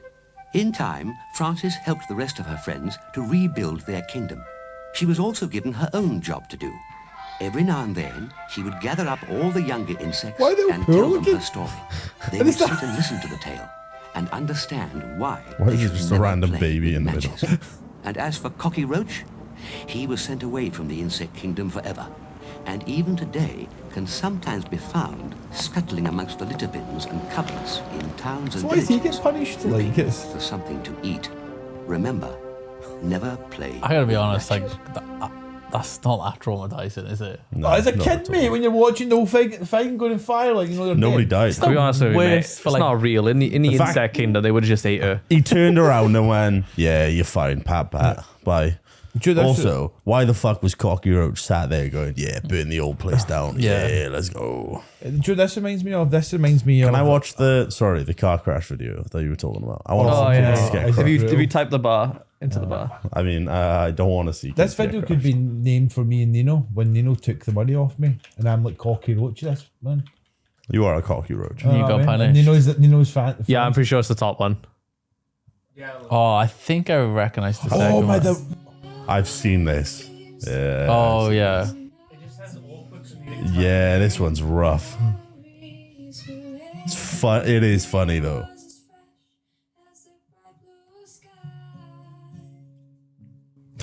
In time, Frances helped the rest of her friends to rebuild their kingdom. She was also given her own job to do. Every now and then, she would gather up all the younger insects Why are they and poor tell them looking? her story. They would sit and listen to the tale and understand why Why they is it should just a never random play baby with in the matches. middle? And as for Cocky Roach, he was sent away from the insect kingdom forever, and even today can sometimes be found scuttling amongst the litter bins and cupboards in towns and So why does he villages, get punished? looking Like, it's... for something to eat. Remember, never play. I gotta be with honest, like matches. that's not that traumatizing, is it? No, as a not kid, at all. mate, when you're watching the whole thing going in fire, like, you know, they're Nobody dead. died. To be honest with you, mate, worst it's for, like- not real. In the The fact- insect kingdom, they would have just ate her. He turned around and went, "Yeah, you're fine, pat, pat, bye." Dude, that's Also, why the fuck was Cocky Roach sat there going, "Yeah, burn the old place down. Yeah. Yeah, let's go." Dude, this reminds me of. Can I watch the car crash video that you were talking about? I want to Oh fucking yeah. just get Is it Have crushed. you real? have you typed the bar into the bar. I mean, I don't want to see. This kids get video could crushed. be named for me and Nino when Nino took the money off me, and I'm like cocky roach. This man. You are a cocky roach. You got And punished. Nino's fan. Yeah, I'm pretty sure it's the top one. Yeah. Look, Oh, I think I recognize the second Oh my! one. I've seen this. Yeah. Oh yeah. it just has awkward comedic. Yeah, this one's rough. It's fun. It is funny though.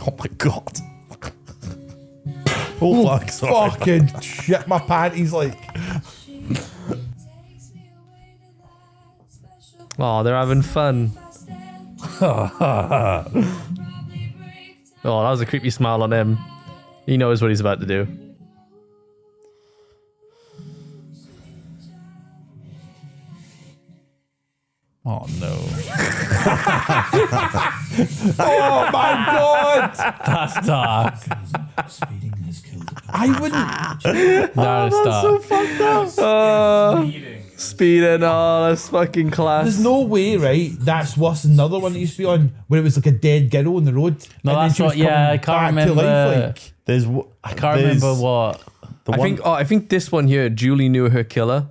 Oh my god. Oh fuck! Sorry. fucking shit my panties like. Oh, they're having fun. Oh, that was a creepy smile on him. He knows what he's about to do. Oh no. Oh my god! That's dark. I wouldn't. That is dark. Eating. Speeding, oh, that's fucking class. There's no way, right? That's worse than another one that used to be on where it was like a dead girl on the road. No, and then that's she was what- yeah, coming I can't back to remember. like, There's. I can't remember what. The I one, think. Oh, I think this one here. Julie knew her killer.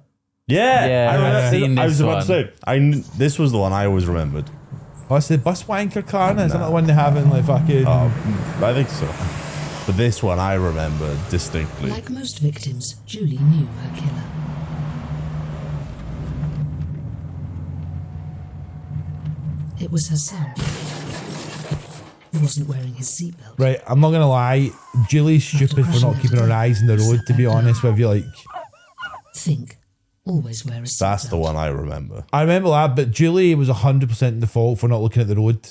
Yeah. Yeah, I, I've remember, seen I was this about to say. This was the one I always remembered. what's the bus wanker car? Isn't that the one they have in like fucking? I think so. But this one I remember distinctly. Like most victims, Julie knew her killer. It was her son. He wasn't wearing his seatbelt. Right, I'm not gonna lie. Julie's stupid for not keeping her eyes in the road. To be honest with you, like Think. Always wear a seatbelt. That's the one I remember. I remember that, but Julie was 100% the fault for not looking at the road.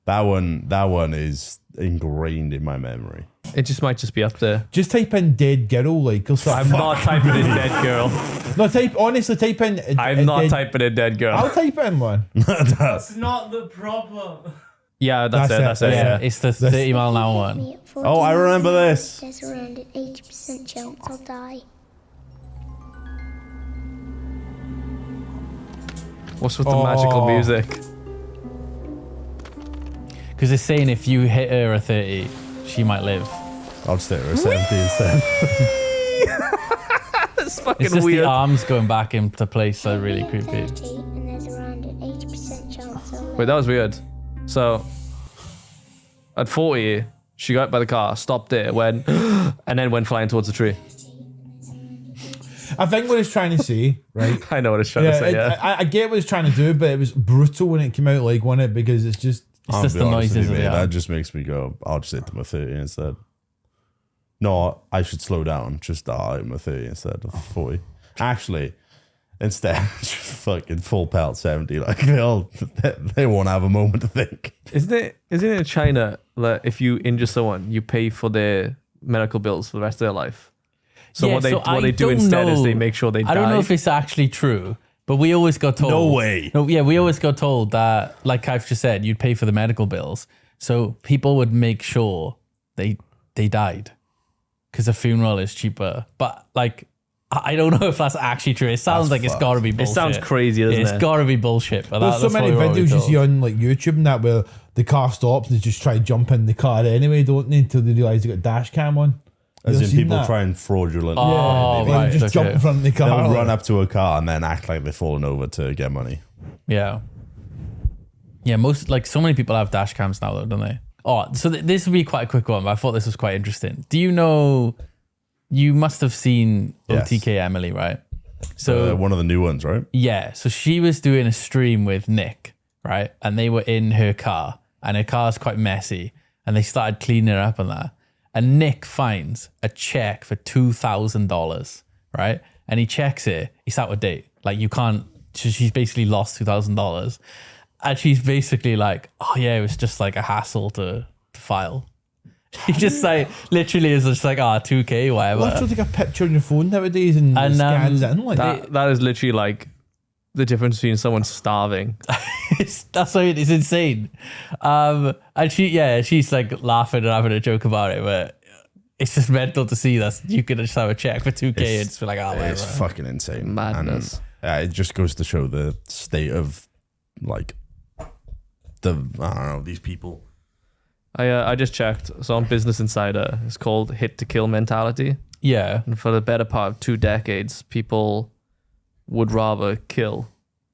That one is ingrained in my memory. It just might just be up there. Just type in dead girl, like, or something. I'm not typing in dead girl. No, type in. I'm not dead- typing in dead girl. I'll type in one. That's not the proper. Yeah, that's That's it. it. That's it. Yeah, Yeah. it's the 30 mile an hour one. Oh, I remember this. There's around an 80% chance I'll die. What's with the magical Oh. music? Because it's saying if you hit her at 30, she might live. I'll stay at 70 instead. That's fucking It's just weird. the arms going back into place, so really I'm creepy. 30 and there's around an 80% chance I'll live. Wait, that was weird. So, at 40, she got by the car, stopped it, went, and then went flying towards the tree. I think what it's trying to say, right? I know what it's trying to say. Yeah. I get what it's trying to do, but it was brutal when it came out, like, wasn't it? Because it's just. It's just the noises of the That arm. just makes me go, I'll just hit them at 30 instead. No, I should slow down. Just hit them at 30 instead of 40. Actually, instead, just fucking full pelt 70. Like, they won't have a moment to think. Isn't it in China that if you injure someone, you pay for their medical bills for the rest of their life? So Yeah, what they I do don't instead is know- they make sure they die. I don't know if it's actually true, but we always got told. No way. No, yeah, we always got told that, like I've just said, you'd pay for the medical bills. So people would make sure they died because a funeral is cheaper. But like, I don't know if that's actually true. It sounds That's like it's fucked. got to be bullshit. sounds crazy, doesn't It's it? got to be bullshit. But There's so that's many what we were always videos you told. see on like YouTube and that where the car stops and they just try to jump in the car anyway, don't they? Until they realise they got a dash cam on. As You in seen people that? try and fraudulently. Oh, They'll right, just jump okay. in front of the car. They'll like- run up to a car and then act like they've fallen over to get money. Yeah. Yeah, most, like, so many people have dash cams now, though, don't they? Oh, so this would be quite a quick one, but I thought this was quite interesting. Do you know, you must have seen Yes. OTK Emily, right? So, One of the new ones, right? yeah, so she was doing a stream with Nick, right? And they were in her car, and her car's quite messy, and they started cleaning it up and that. And Nick finds a check for $2,000, right? And he checks it, it's out of date. Like, you can't, she's basically lost $2,000. And she's basically like, oh yeah, it was just like a hassle to file. He just like, literally is just like, 2K, whatever. Literally take a picture on your phone nowadays and, And, scans in like that is literally like the difference between someone starving. That's why it's insane. And she's like laughing and having a joke about it, but it's just mental to see that you could just have a check for 2K and just be like, oh, It's whatever. fucking insane. Madness. And, it just goes to show the state of, like, I don't know, these people. I just checked. So on Business Insider, it's called hit to kill mentality. Yeah. And for the better part of 2 decades, people would rather kill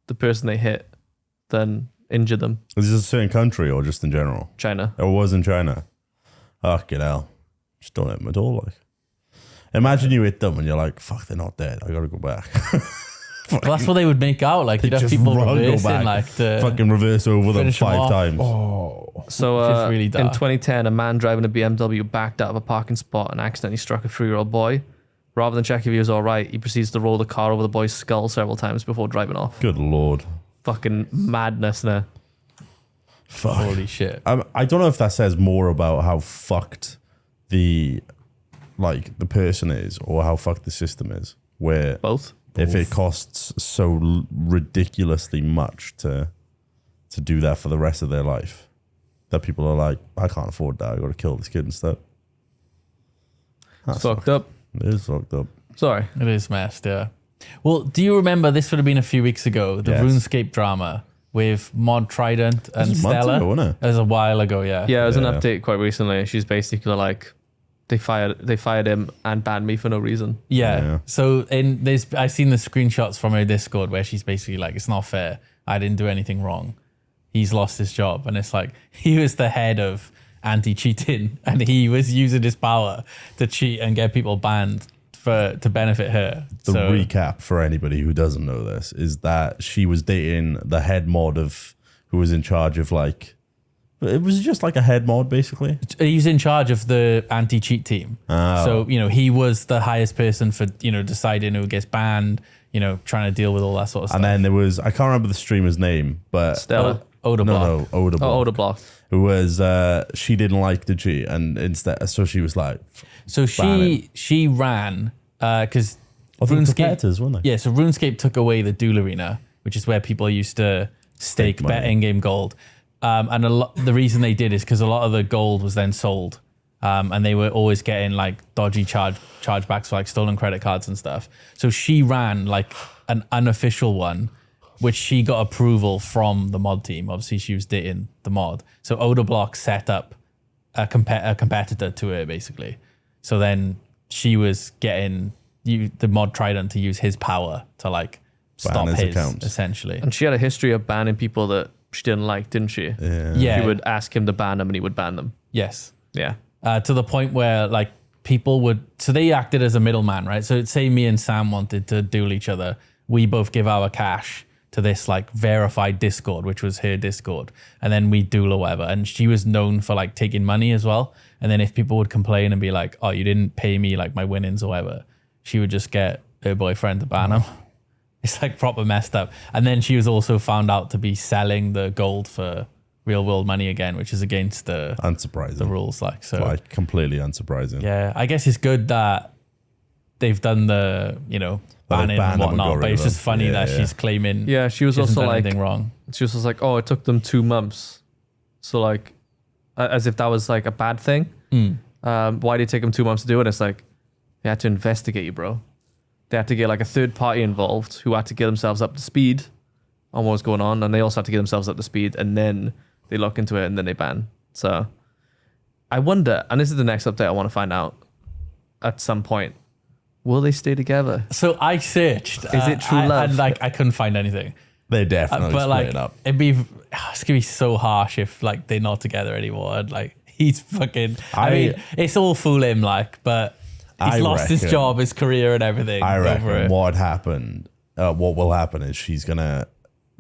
the person they hit than injure them. Is this a certain country or just in general? China. It was in China. Fucking hell. Just don't hit them at all. Like, imagine you hit them and you're like, fuck, they're not dead. I gotta go back. Well, that's what they would make out. Like, you'd have Just people run, go reversing, back. like, the Fucking reverse over them finish them 5 off. times. So Which is really in dark. 2010, a man driving a BMW backed out of a parking spot and accidentally struck a 3-year-old boy. Rather than check if he was all right, he proceeds to roll the car over the boy's skull several times before driving off. Good lord. Fucking madness there. Fuck. Holy shit. I don't know if that says more about how fucked the person is or how fucked the system is. Where Both. if it costs so ridiculously much to do that for the rest of their life, that people are like, I can't afford that. I got to kill this kid instead. It's fucked up. It is fucked up. Sorry. It is messed, yeah. Well, do you remember, this would have been a few weeks ago, the Yes. RuneScape drama with Mod Trident and was months Stella? ago, wasn't it? It was a while ago, yeah. Yeah, it was an Yeah. update quite recently. She's basically like, they fired him and banned me for no reason. Yeah. Yeah. So I've seen the screenshots from her Discord where she's basically like, it's not fair. I didn't do anything wrong. He's lost his job. And it's like, he was the head of anti-cheating and he was using his power to cheat and get people banned to benefit her. The So- recap for anybody who doesn't know this is that she was dating the head mod of who was in charge of like, it was just like a head mod basically. He's in charge of the anti-cheat team. Oh. So, he was the highest person for, deciding who gets banned, trying to deal with all that sort of stuff. And then there was, I can't remember the streamer's name, but Stella. Odablock. no, Odablock. Oh, Odablock. Who was, she didn't like the cheat and instead, so she was like, So she ran, because I think RuneScape, competitors, weren't they? yeah, so RuneScape took away the Duel Arena, which is where people used to stake money. bet in-game gold. And the reason they did is because a lot of the gold was then sold. And they were always getting like dodgy chargebacks for like stolen credit cards and stuff. So she ran like an unofficial one, which she got approval from the mod team. Obviously, she was dating the mod. So Odablock set up a competitor to her, basically. So then she was getting the mod Trident to use his power to like stop his his, accounts. essentially. And she had a history of banning people that she didn't like, didn't she? Yeah. Yeah. She would ask him to ban them and he would ban them. Yes. Yeah. To the point where like people would, so they acted as a middleman, right? So say me and Sam wanted to duel each other. We both give our cash to this like verified Discord, which was her Discord. And then we duel or whatever. And she was known for like taking money as well. And then if people would complain and be like, oh, you didn't pay me like my winnings or whatever, she would just get her boyfriend to ban him. It's like proper messed up. And then she was also found out to be selling the gold for real world money again, which is against the Unsurprising. rules. Like, so Like completely unsurprising. yeah, I guess it's good that they've done the, banning banned and them and got whatnot, rid but of it's just them. funny Yeah, that yeah. she's claiming Yeah, she was she hasn't also done like, anything wrong. she was just like, oh, it took them 2 months. So like, as if that was like a bad thing. Why did it take them 2 months to do it? It's like, they had to investigate you, bro. They had to get like a third party involved who had to get themselves up to speed on what was going on. And they also had to get themselves up to speed and then they look into it and then they ban. So I wonder, and this is the next update I want to find out at some point, will they stay together? So I searched. Is it true love? And like I couldn't find anything. They definitely But like split up. it's gonna be so harsh if like they're not together anymore. And like he's fucking. I mean, it's all fool him, like, but he's I lost his reckon- job, his career, and everything. I over reckon it. what happened, what will happen is she's gonna,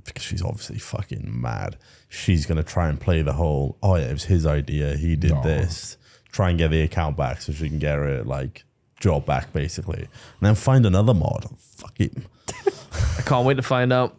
because she's obviously fucking mad. She's gonna try and play the whole, oh yeah, it was his idea. He did this. Try and get the account back so she can get her like job back, basically, and then find another mod. Fuck him. I can't wait to find out.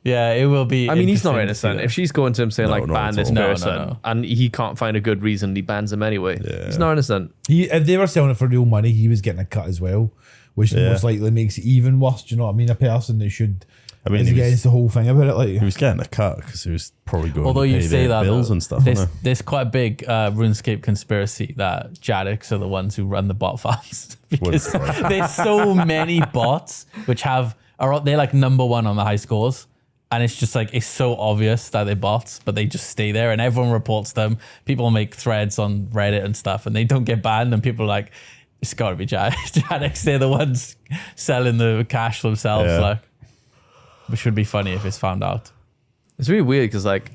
Yeah, it will be. I mean, he's not interesting to see innocent. that. If she's going to him saying No, like not ban at this all. No, person no. and he can't find a good reason, he bans him anyway. Yeah. He's not innocent. If they were selling it for real money, he was getting a cut as well, which Yeah. most likely makes it even worse. Do you know what I mean? A person that should is he against was, the whole thing about it. Like, he was getting a cut because he was probably going Although to pay you say their that bills though, and stuff. there's, wasn't there's quite a big RuneScape conspiracy that Jaddix are the ones who run the bot farms because Right. there's so many bots which they're like number one on the high scores, And it's just like, it's so obvious that they're bots, but they just stay there and everyone reports them. People make threads on Reddit and stuff and they don't get banned. And people are like, it's got to be Janix. They're the ones selling the cash themselves. Yeah. Like, which would be funny if it's found out. It's really weird because, like,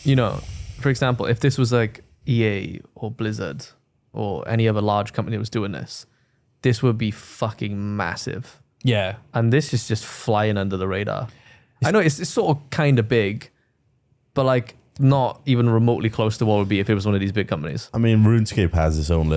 you know, for example, if this was like EA or Blizzard or any other large company that was doing this would be fucking massive. Yeah. And this is just flying under the radar. I know it's sort of kind of big, but like not even remotely close to what it would be if it was one of these big companies. I mean, RuneScape has its own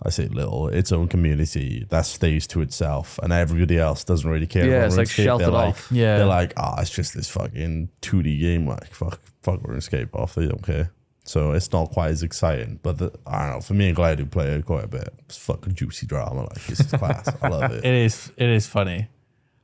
its own community that stays to itself, and everybody else doesn't really care. Yeah, about it's like RuneScape. sheltered They're like, off. Yeah. They're like, it's just this fucking 2D game. Like, fuck RuneScape off. They don't care. So it's not quite as exciting. But I don't know. For me and Glad who play it quite a bit. It's fucking juicy drama. Like, this is class. I love it. It is funny.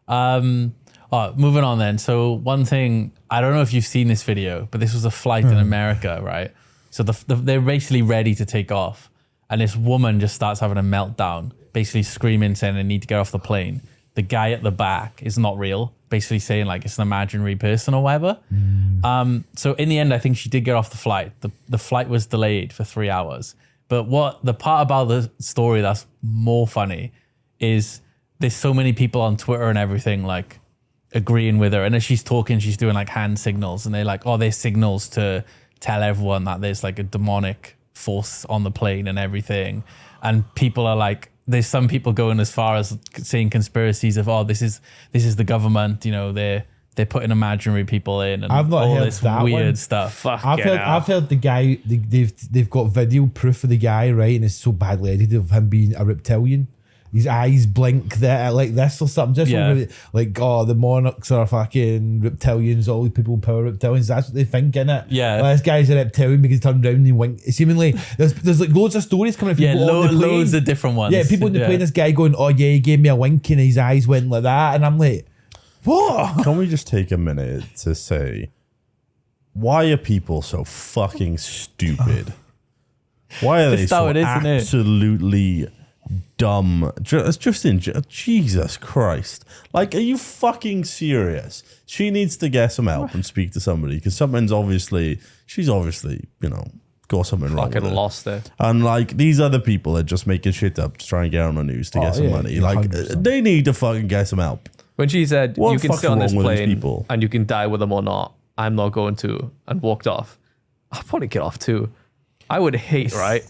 Moving on then. So one thing, I don't know if you've seen this video, but this was a flight in America, right? So they're basically ready to take off. And this woman just starts having a meltdown, basically screaming, saying they need to get off the plane. The guy at the back is not real, basically saying like it's an imaginary person or whatever. So in the end, I think she did get off the flight. The flight was delayed for 3 hours. But what the part about the story that's more funny is there's so many people on Twitter and everything like agreeing with her. And as she's talking, she's doing like hand signals and they're like, oh, there's signals to tell everyone that there's like a demonic force on the plane and everything. And people are like, there's some people going as far as saying conspiracies of, oh, this is the government, you know, they're putting imaginary people in and I've not all heard this that weird one. stuff. I've heard the guy, they've got video proof of the guy, right? And it's so badly edited of him being a reptilian. His eyes blink there like this or something. Just Yeah. like, oh, the monarchs are fucking reptilians, all the people in power are reptilians. That's what they think, innit? Yeah. Well, this guy's a reptilian because he turned around and he winked. Seemingly, there's like loads of stories coming from Yeah, people on the plane. loads of different ones. Yeah, people on the plane, this guy going, oh yeah, he gave me a wink and his eyes went like that. And I'm like, what? Can we just take a minute to say, why are people so fucking stupid? Why are they Just how so it is, isn't it? absolutely dumb? Jesus Christ. Like, are you fucking serious? She needs to get some help and speak to somebody because she's obviously, you know, got something wrong with Fucking her. lost it. And like these other people are just making shit up to try and get on the news to get some yeah, money. yeah, Like 100%. they need to fucking get some help. When she said, What you the can fuck's sit on this wrong with these plane people? and you can die with them or not, I'm not going to, and walked off, I'll probably get off too. I would hate, right?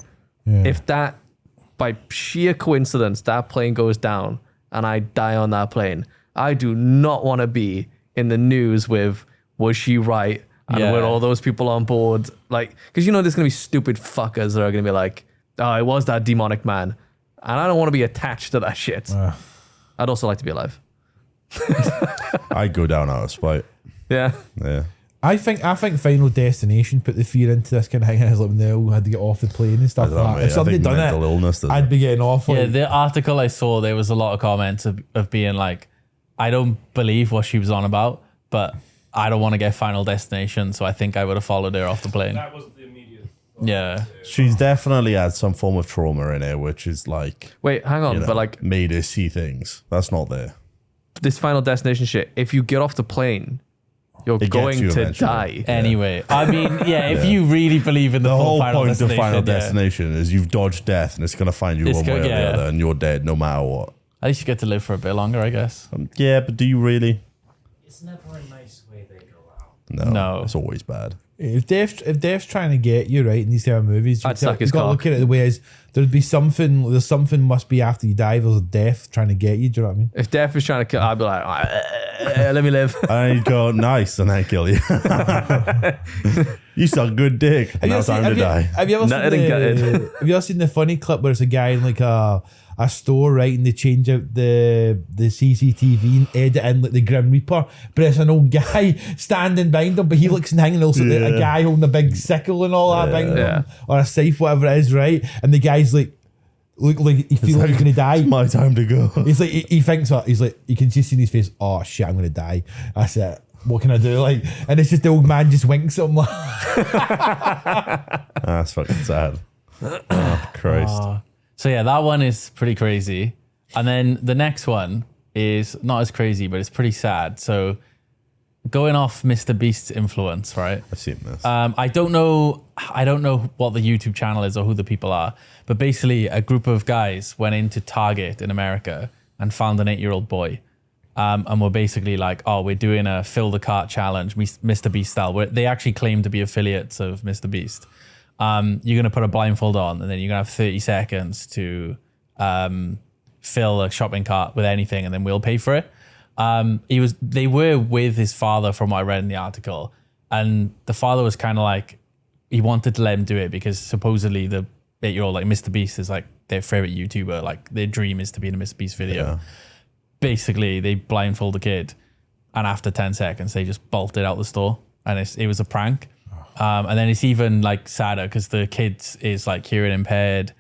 Yeah. If that, by sheer coincidence, that plane goes down and I die on that plane, I do not want to be in the news with, was she right? And Yeah. with all those people on board. Like, because you know there's going to be stupid fuckers that are going to be like, oh, it was that demonic man. And I don't want to be attached to that shit. I'd also like to be alive. I'd go down out of spite. Yeah. Yeah. I think Final Destination put the fear into this kind of thing. Like when they all had to get off the plane and stuff I don't know, like that. mate. If I somebody think done mental it, illness does I'd it. be getting off. Yeah, Like, the article I saw, there was a lot of comments of being like, I don't believe what she was on about, but I don't want to get Final Destination, so I think I would have followed her off the plane. That was the immediate. Yeah. She's definitely had some form of trauma in her, which is like, Wait, hang on. you know, But like made her see things. That's not there. this Final Destination shit, if you get off the plane, you're It gets going you to eventually. die. Anyway, I mean, yeah, if you really believe in the, The full whole Final point of Destination, Final yeah. Destination is you've dodged death and it's going to find you It's one way or the yeah. other and you're dead no matter what. At least you get to live for a bit longer, I guess. Yeah, but do you really? It's never a nice way they go out. No. It's always bad. if Death's trying to get you right in these type of movies, I'd suck his you've got to cock. look at it the way is there's something must be after you die. There's a death trying to get you. Do you know what I mean? If death is trying to kill, I'd be like, let me live. I go nice and I kill you. You suck good dick. Now time to die. Have you ever Nutted and seen gutted. have you ever seen the funny clip where it's a guy in like a store, right, and they change out the CCTV and edit in like the Grim Reaper, but it's an old guy standing behind him, but he looks and hanging also like a guy holding a big sickle and all that behind Yeah. him, or a scythe, whatever it is, right? And the guy's like, look like he feels like he's gonna die. It's my time to go. He's like, he thinks that he's like, you can just see in his face, oh shit, I'm gonna die. That's it. What can I do? Like, and it's just the old man just winks at him like, That's fucking sad. Oh, Christ. So yeah, that one is pretty crazy. And then the next one is not as crazy, but it's pretty sad. So going off Mr. Beast's influence, right? I've seen this. I don't know what the YouTube channel is or who the people are, but basically a group of guys went into Target in America and found an 8-year-old boy. And were basically like, oh, we're doing a fill the cart challenge, Mr. Beast style, where they actually claim to be affiliates of Mr. Beast. You're going to put a blindfold on and then you're going to have 30 seconds to fill a shopping cart with anything and then we'll pay for it. They were with his father from what I read in the article. And the father was kind of like, he wanted to let him do it because supposedly the 8-year-old, like Mr. Beast is like their favorite YouTuber. Like their dream is to be in a Mr. Beast video. Yeah. Basically, they blindfold the kid and after 10 seconds, they just bolted out the store and it was a prank. And then it's even like sadder because the kid is like hearing impaired.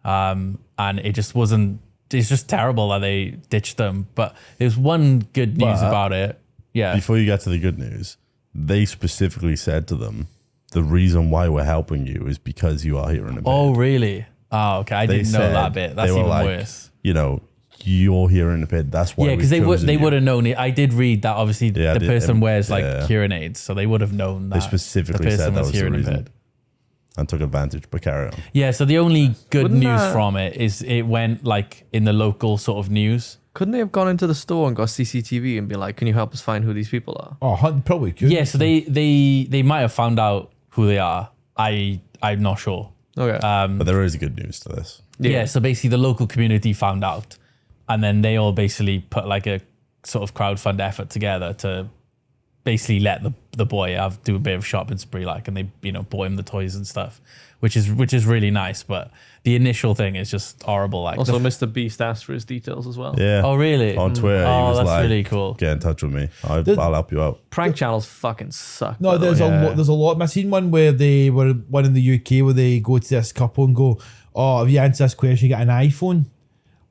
And it just wasn't, it's just terrible that they ditched them. But there's one good news But about it. Yeah. Before you get to the good news, they specifically said to them, the reason why we're helping you is because you are hearing impaired. Oh, really? Oh, okay. I didn't know that bit. That's even worse. You know, you're hearing impaired. That's why. Yeah, because they would have known it. I did read that. Obviously, the person wears like hearing aids, so they would have known that. They specifically said that was the reason, and took advantage. But carry on. Yeah. So the only good news from it is it went like in the local sort of news. Couldn't they have gone into the store and got CCTV and be like, "Can you help us find who these people are?" Oh, probably could. Yeah. So they might have found out who they are. I'm not sure. Okay. But there is good news to this. Yeah. So basically, the local community found out. And then they all basically put like a sort of crowdfund effort together to basically let the boy do a bit of shopping spree, like, and they bought him the toys and stuff, which is really nice. But the initial thing is just horrible. Like also, Mr. Beast asked for his details as well. Yeah. Oh really? On Twitter, he oh, was that's like, really cool. Get in touch with me. I'll help you out. Prank channels fucking suck. No, there's a lot. I seen one where they were one in the UK where they go to this couple and go, "Oh, if you answer this question, you get an iPhone."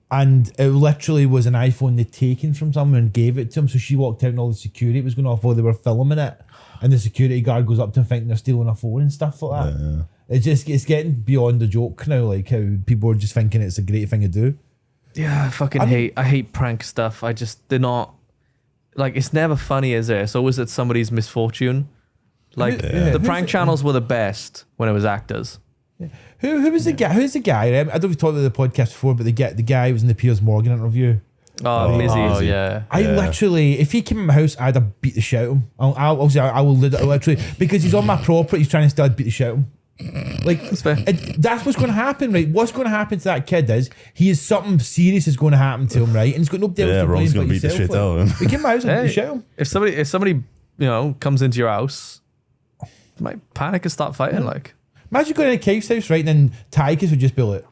And it literally was an iPhone they'd taken from someone and gave it to him. So she walked out and all the security was going off while they were filming it. And the security guard goes up to them thinking they're stealing a phone and stuff like that. Yeah. It's getting beyond the joke now, like how people are just thinking it's a great thing to do. Yeah, I hate prank stuff. They're not, like, it's never funny, is it? It's always at somebody's misfortune. Like, the prank channels were the best when it was actors. Yeah. Who was the guy? Who's the guy? I don't know if we talked about the podcast before, but the guy who was in the Piers Morgan interview. Mizzy. Oh yeah. I literally, if he came in my house, I'd have beat the shit out of him. I will literally, because he's on my property, he's trying to steal, I'd beat the shit out of him. Like, that's what's going to happen, right? What's going to happen to that kid is something serious is going to happen to him, right? And he's got nobody else to blame but beat the shit out of him. He came in my house and beat the shit out of him. If somebody comes into your house, you might panic and start fighting. Like, imagine going to Keith's house, right? And then Tychus would just be like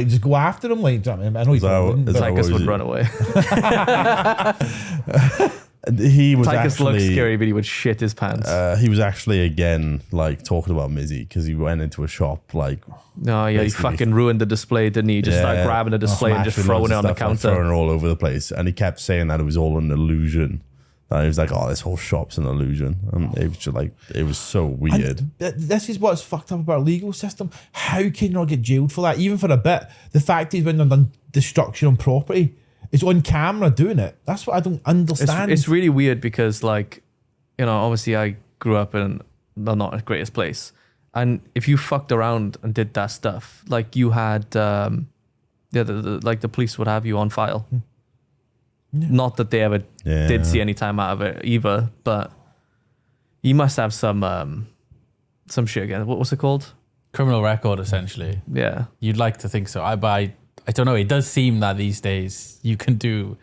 just go after him. Like, I know he wouldn't. Tychus would run away. He was Tychus looks scary, but he would shit his pants. He was actually again like talking about Mizzy because he went into a shop like. No, yeah, he fucking ruined the display, didn't he? Just started grabbing the display and just throwing it on the counter, throwing it all over the place. And he kept saying that it was all an illusion. And he was like, "Oh, this whole shop's an illusion," and it was just like it was so weird. This is what's fucked up about our legal system. How can you not get jailed for that, even for a bit? The fact he's been done destruction on property is on camera doing it. That's what I don't understand. It's really weird because, like, obviously I grew up in not the greatest place, and if you fucked around and did that stuff, like you had, the police would have you on file. Yeah. Not that they ever did see any time out of it either, but you must have some shit again. What was it called? Criminal record, essentially. Yeah. You'd like to think so. I don't know. It does seem that these days you can do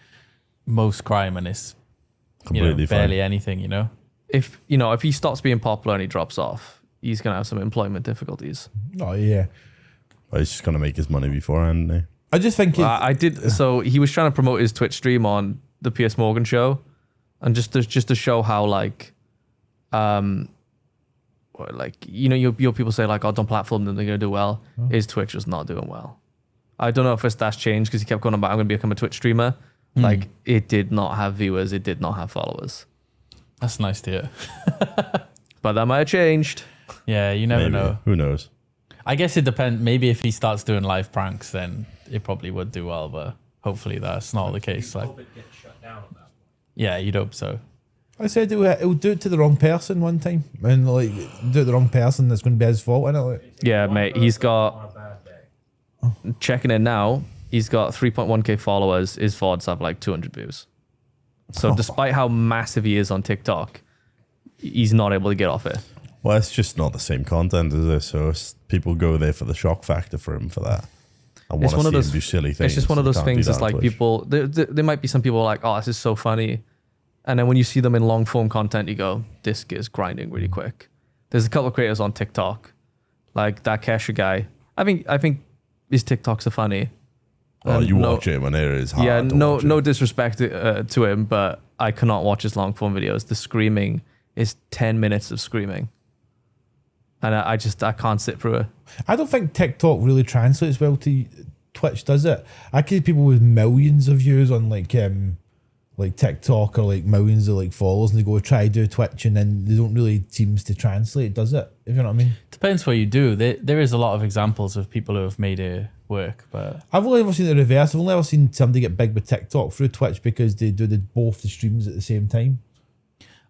most crime and it's completely barely anything, If he stops being popular and he drops off, he's gonna have some employment difficulties. Oh yeah. Well, he's just gonna make his money beforehand, isn't he? I just think I did. So he was trying to promote his Twitch stream on the Piers Morgan show, and just to show how your people say like, "Oh, don't platform them; they're gonna do well." Oh. His Twitch was not doing well. I don't know if his stats changed because he kept going about, "I'm gonna become a Twitch streamer." Like, it did not have viewers, it did not have followers. That's nice to hear. But that might have changed. Yeah, you never know. Who knows? I guess it depends. Maybe if he starts doing live pranks, then it probably would do well. But hopefully that's not the case. Like, hope it gets shut down at that point. Yeah, you'd hope so. I said he'll do it to the wrong person one time, and like do it to the wrong person. That's going to be his fault, isn't it? Like, Yeah, mate. He's got On a bad day. checking in now. He's got 3.1k followers. His VODs have like 200 views. So despite how massive he is on TikTok, he's not able to get off it. Well, it's just not the same content, is it? So people go there for the shock factor for him for that. I want It's to one see of those him do silly things. It's just one of They those can't do things. that It's on like Twitch. people. There might be some people like, oh, this is so funny, and then when you see them in long form content, you go, this is grinding really quick. There's a couple of creators on TikTok, like that Kesha guy. I think his TikToks are funny. Oh, And you watch it when it is hard. Yeah, to no watch it. no disrespect to him, but I cannot watch his long form videos. The screaming is 10 minutes of screaming, and I can't sit through it. I don't think TikTok really translates well to Twitch, does it? I can see people with millions of views on like TikTok or like millions of like followers, and they go try to do Twitch, and then they don't really seems to translate, does it? If you know what I mean. Depends what you do. There is a lot of examples of people who have made it work, but I've only ever seen the reverse. I've only ever seen somebody get big with TikTok through Twitch because they do both the streams at the same time.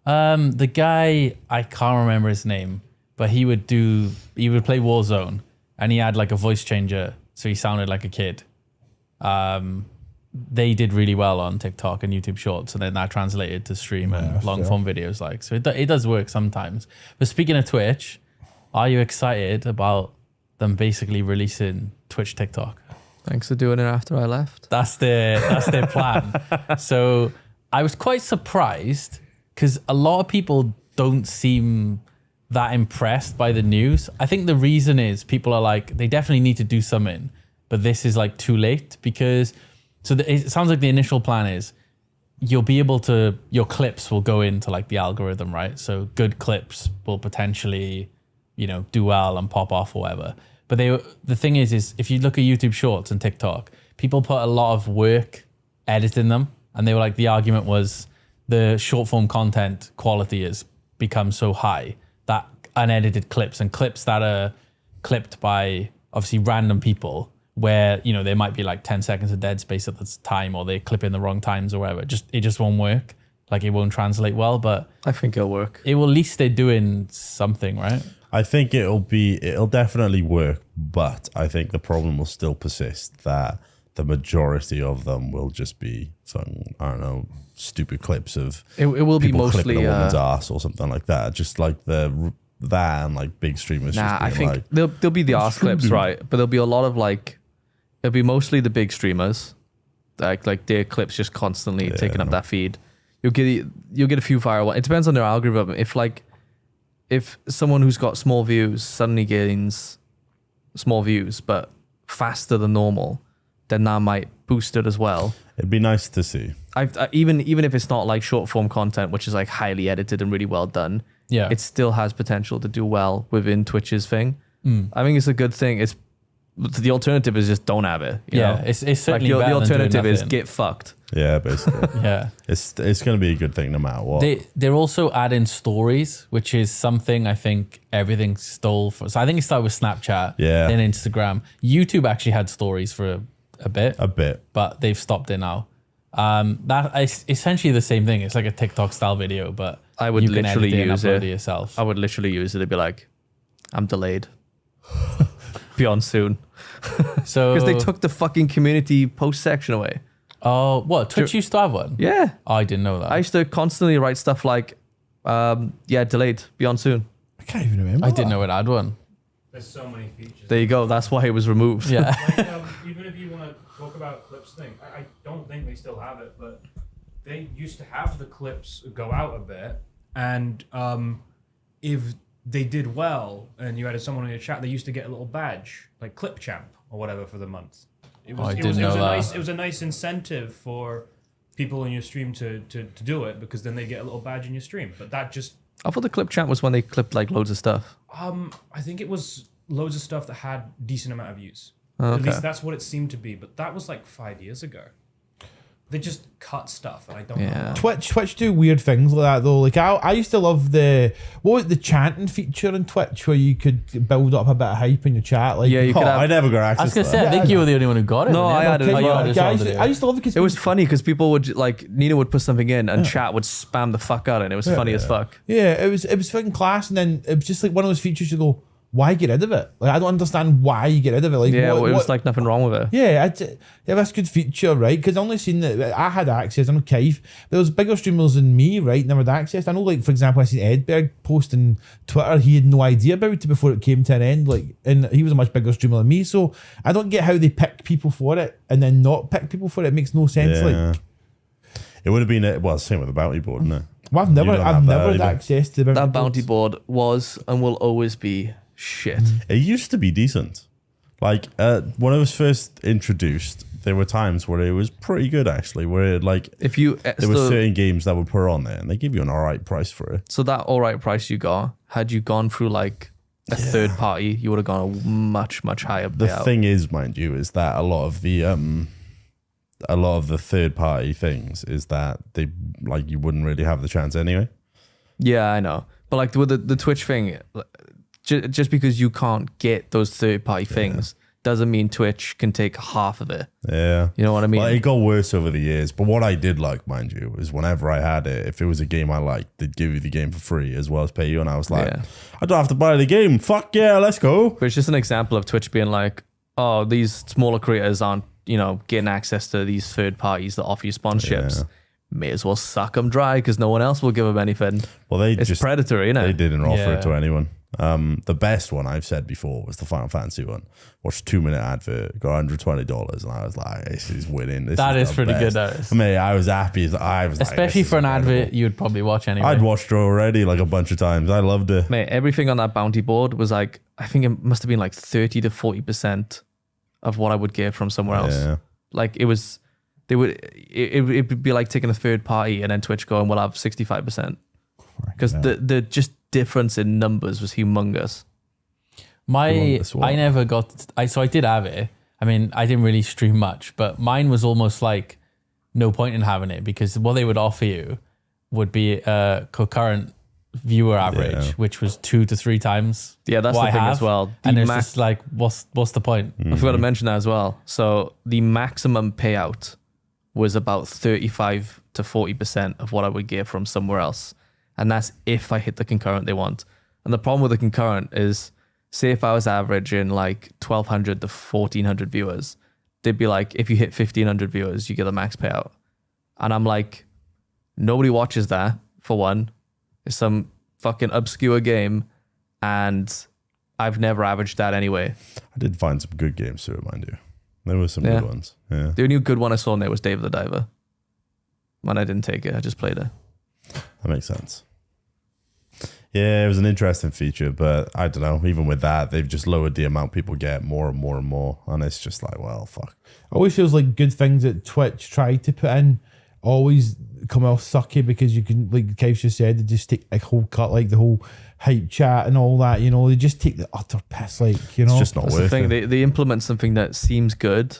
the guy, I can't remember his name, but he would play Warzone, and he had like a voice changer, so he sounded like a kid. They did really well on TikTok and YouTube Shorts, and then that translated to stream and long fair. form videos. Like, so it does work sometimes. But speaking of Twitch, are you excited about them basically releasing Twitch TikTok? Thanks for doing it after I left. That's their plan. So I was quite surprised because a lot of people don't seem that impressed by the news. I think the reason is people are like, they definitely need to do something, but this is like too late because. So it sounds like the initial plan is you'll be able to, your clips will go into like the algorithm, right? So good clips will potentially, do well and pop off or whatever. But the thing is if you look at YouTube Shorts and TikTok, people put a lot of work editing them. And they were like, the argument was the short form content quality has become so high that unedited clips and clips that are clipped by obviously random people where, there might be like 10 seconds of dead space at the time, or they clip in the wrong times or whatever. It just won't work. Like it won't translate well, but I think it'll work. it will, at least they're doing something, right? I think it'll definitely work, but I think the problem will still persist that the majority of them will just be some, I don't know, stupid clips of It will be people mostly clipping a woman's ass or something like that. Just like that and like big streamers. Nah, just I being think like, there'll be the arse clips, right? But there'll be a lot of like, it'll be mostly the big streamers, like their clips just constantly taking up that feed. You'll get a few viral ones. It depends on their algorithm. If someone who's got small views suddenly gains small views but faster than normal, then that might boost it as well. it'd be nice to see. Even if it's not like short form content, which is like highly edited and really well done, Yeah. it still has potential to do well within Twitch's thing. I think it's a good thing. It's the alternative is just don't have it. You know? It's certainly like the better than doing alternative is nothing. get fucked. Yeah, basically. Yeah. it's going to be a good thing no matter what. They're also adding stories, which is something I think everything stole from. So I think it started with Snapchat, Yeah. then Instagram. YouTube actually had stories for a bit, a bit. but they've stopped it now. That is essentially the same thing. It's like a TikTok style video, but I would you can literally edit use and upload it. yourself. I would literally use it to be like, I'm delayed. Beyond soon. So Because they took the fucking community post section away. Oh, what? Twitch used to have one? Yeah. Oh, I didn't know that. I used to constantly write stuff like, delayed, beyond soon. I can't even remember. I didn't know it had one. There's so many features. There you go. That's why it was removed. Yeah. Like, even if you want to talk about clips thing, I don't think they still have it, but they used to have the clips go out a bit, and if they did well and you had someone in your chat, they used to get a little badge, like Clip Champ or whatever for the month. It was, I it didn't was, it know was a that. nice, it was a nice incentive for people in your stream to do it, because then they get a little badge in your stream. But that just, I thought the clip chat was when they clipped like loads of stuff. I think it was loads of stuff that had decent amount of views. Oh, At okay. least that's what it seemed to be. But that was like 5 years ago. they just cut stuff, and I don't Yeah. know. Twitch do weird things like that though. Like I used to love the chanting feature on Twitch where you could build up a bit of hype in your chat. Like Yeah, you Oh, could have. I never got access I was gonna to say, that. I think you were the only one who got it. No, weren't you? I had it as Oh, you well. had it Yeah, as well, I used to love it because It was funny because people would like Nina would put something in and chat would spam the fuck out, and it was funny as fuck. yeah, it was fucking class, and then it was just like one of those features you go, why get rid of it? Like I don't understand why you get rid of it. Like Yeah, what, well, it was what- like nothing wrong with it. Yeah, that's a good feature, right? Because I only seen that I had access. I know Keith. There was bigger streamers than me, right? Never had access. I know, like for example, I seen Edberg post on Twitter. He had no idea about it before it came to an end. Like, and he was a much bigger streamer than me. So I don't get how they pick people for it and then not pick people for it. It makes no sense. Yeah. Like, It would have been well, same with the bounty board, isn't it? well, You don't I've have that never had either. access to the That bounty boards. board was and will always be shit. It used to be decent. Like when it was first introduced, there were times where it was pretty good actually. Where like If you there were certain games that were put on there, and they give you an alright price for it. so that all right price you got, had you gone through like a third party, you would have gone a much higher The payout. thing is, mind you, is that a lot of the third party things is that they like you wouldn't really have the chance anyway. Yeah, I know, but like with the Twitch thing, just because you can't get those third party things doesn't mean Twitch can take half of it. Yeah. You know what I mean? Well, it got worse over the years. But what I did like, mind you, is whenever I had it, if it was a game I liked, they'd give you the game for free as well as pay you. And I was like, Yeah. I don't have to buy the game. Fuck yeah, let's go. But it's just an example of Twitch being like, oh, these smaller creators aren't, getting access to these third parties that offer you sponsorships. Yeah. May as well suck them dry because no one else will give them anything. Well, they It's just predatory, isn't they it? didn't offer Yeah. it to anyone. The best one I've said before was the Final Fantasy one. Watched 2-minute advert, got $120, and I was like, "This is winning." That is the pretty good, best. that is. I mean, I was happy. I was like, Especially this for is an incredible. advert, you would probably watch anyway. I'd watched it already like a bunch of times. I loved it. Mate, everything on that bounty board was like, I think it must have been like 30 to 40% of what I would get from somewhere else. Yeah. Like it was, it would be like taking a third party and then Twitch going, we'll have 65%. Because the just difference in numbers was humongous. My, this one. I never got. I did have it. I mean, I didn't really stream much, but mine was almost like no point in having it because what they would offer you would be a concurrent viewer average, Yeah. which was 2 to 3 times. Yeah, that's what the I thing have. as well. And The it's max- just like, what's the point? I forgot to mention that as well. So the maximum payout was about 35 to 40% of what I would get from somewhere else. And that's if I hit the concurrent they want. And the problem with the concurrent is, say if I was averaging like 1,200 to 1,400 viewers, they'd be like, if you hit 1,500 viewers, you get the max payout. And I'm like, nobody watches that, for one. It's some fucking obscure game. And I've never averaged that anyway. I did find some good games to it, mind you. There were some Yeah. good ones. Yeah. The only good one I saw in there was Dave the Diver. And I didn't take it. I just played it. That makes sense. Yeah, it was an interesting feature, but I don't know. Even with that, they've just lowered the amount people get more and more and more. And it's just like, well, fuck. Always feels like good things that Twitch tried to put in always come off sucky because you can, like Kev just said, they just take a whole cut, like the whole hype chat and all that, they just take the utter piss, like, It's just not That's the worth thing. it. They implement something that seems good,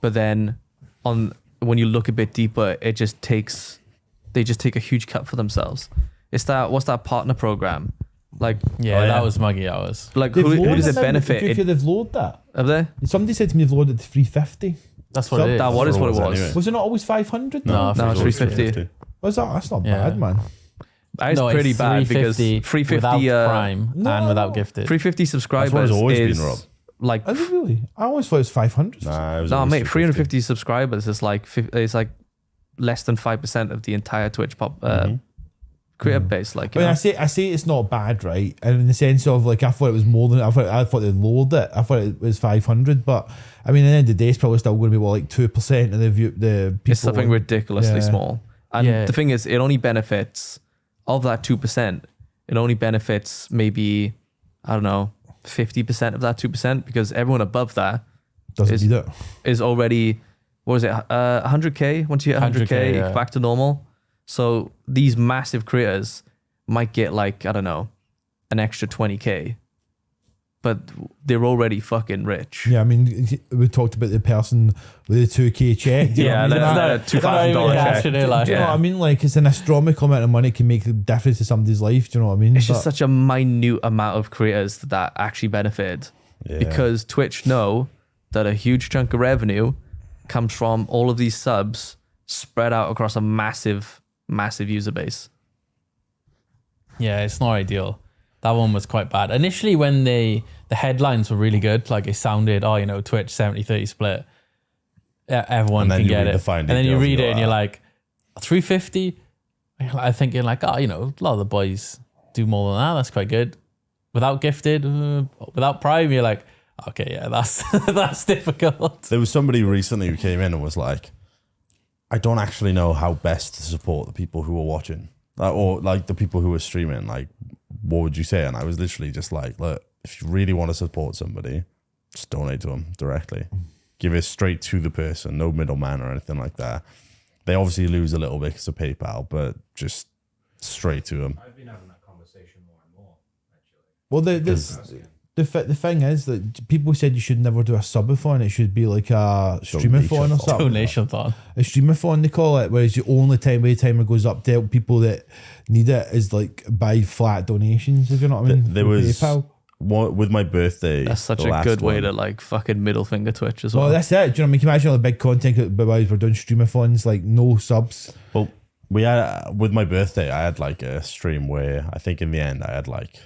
but then when you look a bit deeper, they just take a huge cut for themselves. It's what's that partner program? Like, Yeah, yeah. that was muggy hours. like They've who lowered does it now, benefit? If they've lowered that. Have they? Somebody said to me they've lowered it to 350. That's what it is. That what is what it what it was. was anyway. Was it not always 500? No, No, it's 350. 350. Was that? That's not Yeah. bad, man. That is No, pretty it's bad because 350 without 350 Prime No, and without no. gifted. 350 subscribers always is been, Rob. like Is it really? I always thought it was 500. Nah, it was no, always mate. 350. 350 subscribers is like it's like less than 5% of the entire Twitch creator base. Like, I mean, I say it's not bad, right? And in the sense of like, I thought it was more than I thought they lowered it. I thought it was 500, but I mean, at the end of the day, it's probably still going to be like 2% of the people. it's something ridiculously Yeah. small. And Yeah. the thing is, it only benefits of that 2%. It only benefits maybe, I don't know, 50% of that 2% because everyone above that doesn't is- need it. is already, what was it, 100K? Once you hit 100K, 100K, yeah. it's back to normal. So these massive creators might get like, I don't know, an extra 20K. but they're already fucking rich. Yeah, I mean, we talked about the person with the 2K check. Do you know what I mean? $2,000 check. Do you know what Yeah. I mean? Like, it's an astronomical amount of money can make a difference to somebody's life. Do you know what I mean? It's just such a minute amount of creators that actually benefit Yeah. because Twitch know that a huge chunk of revenue comes from all of these subs spread out across a massive user base. Yeah, it's not ideal. That one was quite bad. Initially, when the headlines were really good, like it sounded, Twitch 70-30 split. Everyone And then can you get read it. the fine And then you details read and it go, and you're "Ah." like, 350? I think you're like, a lot of the boys do more than that. That's quite good. Without gifted, without Prime, you're like, okay, yeah, that's that's difficult. There was somebody recently who came in and was like, I don't actually know how best to support the people who are watching, or like the people who are streaming. Like, what would you say? And I was literally just like, look, if you really want to support somebody, just donate to them directly. Give it straight to the person, no middleman or anything like that. They obviously lose a little bit because of PayPal, but just straight to them. I've been having that conversation more and more, actually. Well, the thing is that people said you should never do a subathon. It should be like a streamathon or something. Donation-thon. A streamathon they call it, whereas the only way the timer goes up to help people that need it is like by flat donations, if you know what I mean. There through was PayPal. one with my birthday. That's such the a last good way one. to like fucking middle finger Twitch as well. Well, that's it. Do you know what I mean? Can you imagine all the big content but we're doing streamathons, like no subs. Well, we had with my birthday, I had like a stream where I think in the end I had like,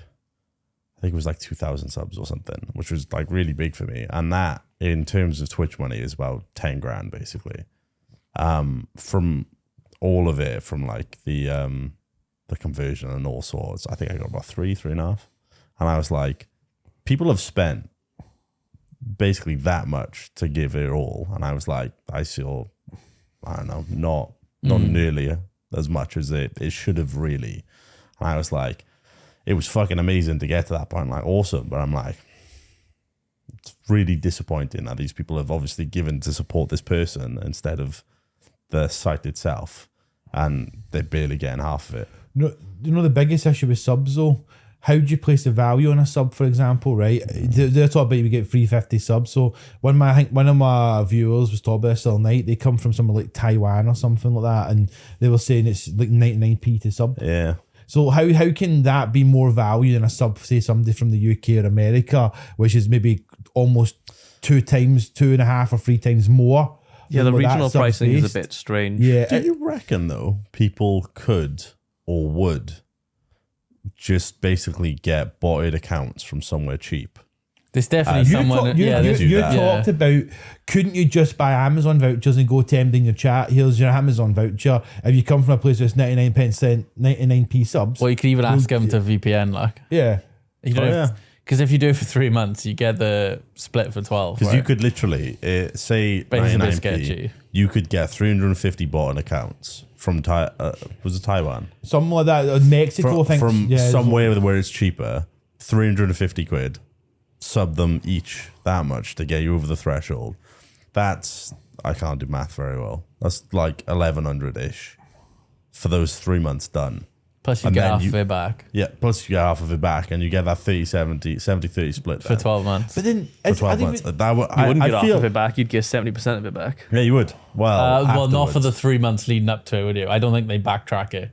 I think it was like 2,000 subs or something, which was like really big for me. And that in terms of Twitch money is about 10 grand basically. From all of it, from like the conversion and all sorts, I think I got about 3.5. And I was like, people have spent basically that much to give it all. And I was like, I don't know, not nearly as much as it should have really. And I was like, it was fucking amazing to get to that point, like awesome. But I'm like, it's really disappointing that these people have obviously given to support this person instead of the site itself. And they're barely getting half of it. No, you know the biggest issue with subs though? How do you place the value on a sub, for example, right? They're talking about you get 350 subs. So one of my viewers was talking about this all night. They come from somewhere like Taiwan or something like that, and they were saying it's like 99p to sub. Yeah. So how can that be more value than a sub, say somebody from the UK or America, which is maybe almost 2.5 or 3 times more? Yeah, the than what that regional sub's pricing is based? a bit strange. Yeah, Do you reckon though people could or would just basically get botted accounts from somewhere cheap? There's definitely You someone. talk- you- yeah, you- there's- you that. talked about, couldn't you just buy Amazon vouchers and go to MD in your chat? Here's your Amazon voucher. If you come from a place that's 99p subs. Well, you could even ask them to VPN, like. Yeah. You Oh, know, yeah. because if you do it for 3 months, you get the split for 12. Because right? you could literally say But it's a bit 99p, sketchy. you could get 350 botted accounts from was it Taiwan? Something like that. Mexico, I think. From yeah, somewhere where it's cheaper, 350 quid, sub them each that much to get you over the threshold. That's, I can't do math very well. That's like 1100-ish for those 3 months done. Plus you and get then half you- of it back Yeah, plus you get half of it back and you get that 70-30 split for then. 12 months. But then, For 12 months. You wouldn't get half feel, of it back. You'd get 70% of it back. Yeah, you would. Well, Well, not for afterwards. the 3 months leading up to it, would you? I don't think they backtrack it.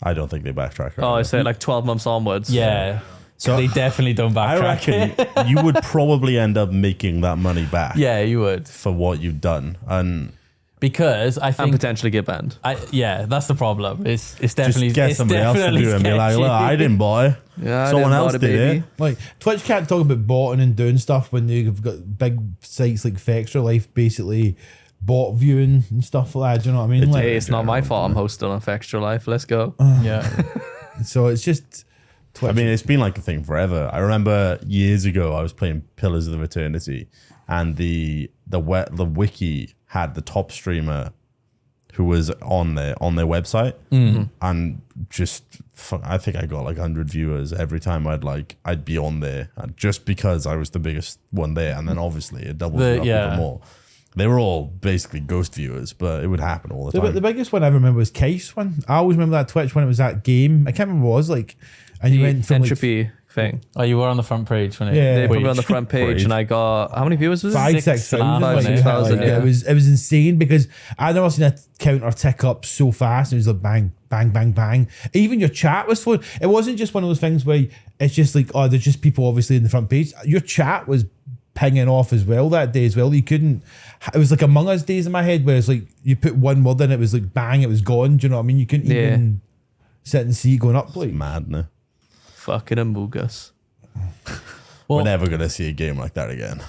I don't think they backtrack. Oh, I right say like 12 months onwards. Yeah. So They definitely don't I backtrack it. reckon you would probably end up making that money back Yeah, you would. for what you've done. And Because I And think... potentially get banned. that's the problem. It's definitely... just get it's somebody else to definitely do it and be like, sketchy. look, I didn't buy. Yeah, I Someone didn't else bought did baby. it. like, Twitch can't talk about botting and doing stuff when you've got big sites like Fextra Life basically bot viewing and stuff like that. Do you know what I mean? Hey, it's not my fault I'm hosting on Extra Life. Let's go. Yeah. So it's just Twitch. I mean, it's been like a thing forever. I remember years ago, I was playing Pillars of Eternity, and the wiki had the top streamer who was on their website, and just I think I got like 100 viewers every time I'd be on there, just because I was the biggest one there, and then obviously it doubled it up even more. They were all basically ghost viewers, but it would happen all the time. The biggest one I ever remember was Case one. I always remember that Twitch when it was that game. I can't remember what it was like. And you went from Entropy thing. Oh, you were on the front page when it. Yeah. They put me Wait. on the front page, and I got how many viewers was it? 5,000, 6,000, like, 6,000, like, yeah. It was insane because I'd never seen a counter tick up so fast. It was like bang, bang, bang, bang. Even your chat was flowing. It wasn't just one of those things where it's just like, oh, there's just people obviously in the front page. Your chat was pinging off as well that day as well. You couldn't. It was like Among Us days in my head where it's like you put one word in, it was like bang, it was gone. Do you know what I mean? You couldn't even sit and see it going up. Like Mad, no? Fucking Among Us. Well, We're never gonna see a game like that again.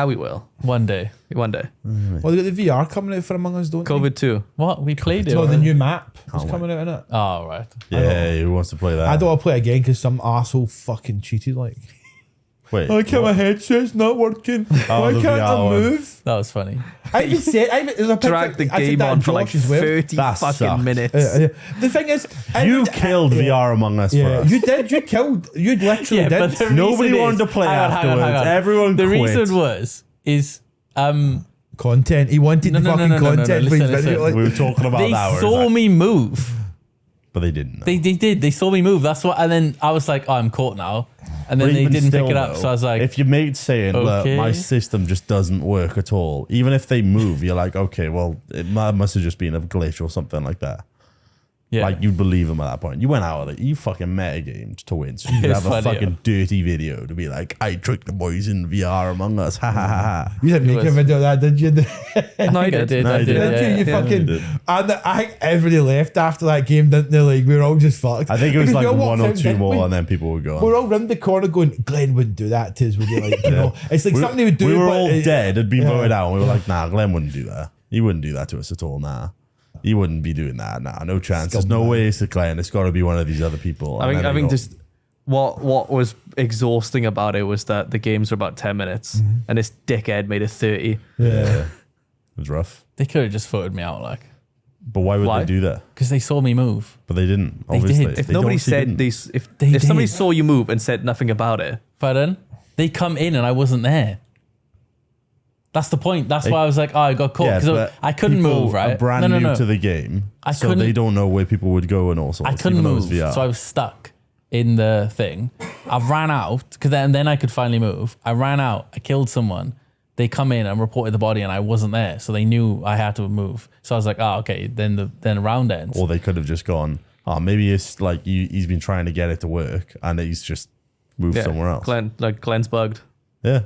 We will one day. one day. well, they got the VR coming out for Among Us, don't they? COVID 2. What? We played it. No, the new map is Can't coming out in it. Oh, right. Yeah, who wants to play that? I don't want to play it again because some asshole fucking cheated. Like, Wait. I can't, my headset's not working. Why the can't I VR one. move? That was funny. I even said, there's a Drag the picture. I said game that on in for like Josh as well. 30 That fucking sucked. minutes. The thing is, You killed VR Among Us for Yeah, us. you did. You killed. You literally Yeah, did. but the Nobody reason wanted is- to play hang on, afterwards. Everyone The quit. reason is Content. He wanted No, the no, no, fucking no, no, no, content for his listen, video. listen. We were talking about they that. where it's saw like- me move. but they didn't. Know. They did. They saw me move. That's what. And then I was like, oh, I'm caught now. And then But they even didn't still, pick it up. though, So I was like, if your mate's saying, look, okay. my system just doesn't work at all, even if they move, you're like, okay, well, it must have just been a glitch or something like that. yeah. Like, you'd believe them at that point. You went out of it. You fucking metagamed to win. So you could It's have a funny, fucking dirty video to be like, I tricked the boys in VR Among Us. Ha ha ha ha. You didn't make a was- video of that, did you? No, I think I did. did. No, I you did. didn't. Yeah, Did you? yeah. You Yeah, fucking. you did. And I think everybody left after that game, didn't they? Like, we were all just fucked. I think it was Because like we all one walked or out, two didn't we? more, and then people would go We're on. all round the corner going, Glenn wouldn't do that to us, would you? Like, you know, it's like something he would do. We were but, all dead, had been yeah. voted out, and we were like, nah, Glenn wouldn't do that. He wouldn't do that to us at all, nah. He wouldn't be doing that, nah, no chance. There's no Scumbag. way it's a Glenn. It's got to be one of these other people. I And think then I they think go, just what was exhausting about it was that the games were about 10 minutes and this dickhead made it 30. Yeah. It was rough. They could have just voted me out, like, But why would Why? they do that? because they saw me move. But they didn't, They obviously. did. If They nobody obviously said didn't. this, if They somebody did. saw you move and said nothing about it, Pardon? They come in and I wasn't there. That's the point. That's why I was like, oh, I got caught Yeah, because but I couldn't people move. Right? Are brand new to the game, I so couldn't- they don't know where people would go and all sorts. I couldn't even though move, it's VR. so I was stuck in the thing. I ran out because then I could finally move. I ran out. I killed someone. They come in and reported the body, and I wasn't there, so they knew I had to move. So I was like, oh, okay. Then the round ends. Or they could have just gone, oh, maybe it's like he's been trying to get it to work, and he's just moved somewhere else. Glenn's bugged. Yeah.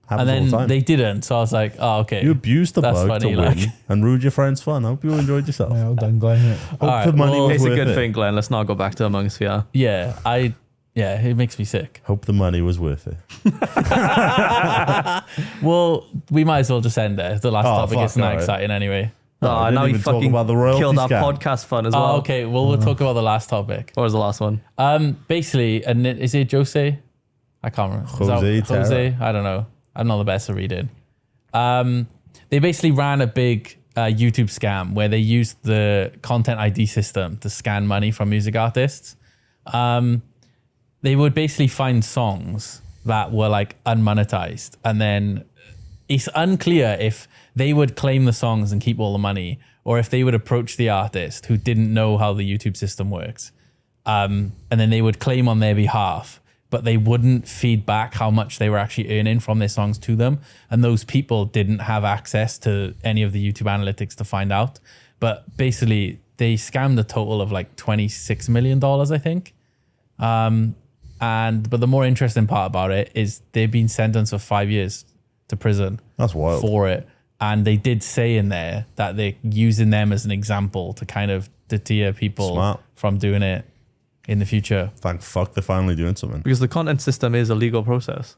Happens And all the then time. they didn't. So I was like, oh, okay. You abused the That's bug funny, to win like- and ruined your friend's fun. Hope you enjoyed yourself. Well done, Glenn. Yeah. Hope All right, the money well, was It's a worth good it. thing, Glenn. Let's not go back to Among Us VR. Yeah, it makes me sick. Hope the money was worth it. Well, we might as well just end there. The last Oh, topic fuck, isn't that alright. exciting anyway. No, I didn't now you even talk fucking about the royalty killed our scam. podcast fun as well. Oh, okay. Well, we'll talk about the last topic. What was the last one? Basically, and is it Jose? I can't remember. Is that Jose Jose? I don't know. I'm not the best at reading. They basically ran a big YouTube scam where they used the content ID system to scan money from music artists. They would basically find songs that were like unmonetized, and then it's unclear if they would claim the songs and keep all the money, or if they would approach the artist who didn't know how the YouTube system works, and then they would claim on their behalf, but they wouldn't feed back how much they were actually earning from their songs to them, and those people didn't have access to any of the YouTube analytics to find out. But basically, they scammed a total of like $26 million, I think. But the more interesting part about it is they've been sentenced for 5 years to prison That's wild. for it. And they did say in there that they're using them as an example to kind of deter people Smart. from doing it in the future. Thank fuck they're finally doing something. Because the content system is a legal process.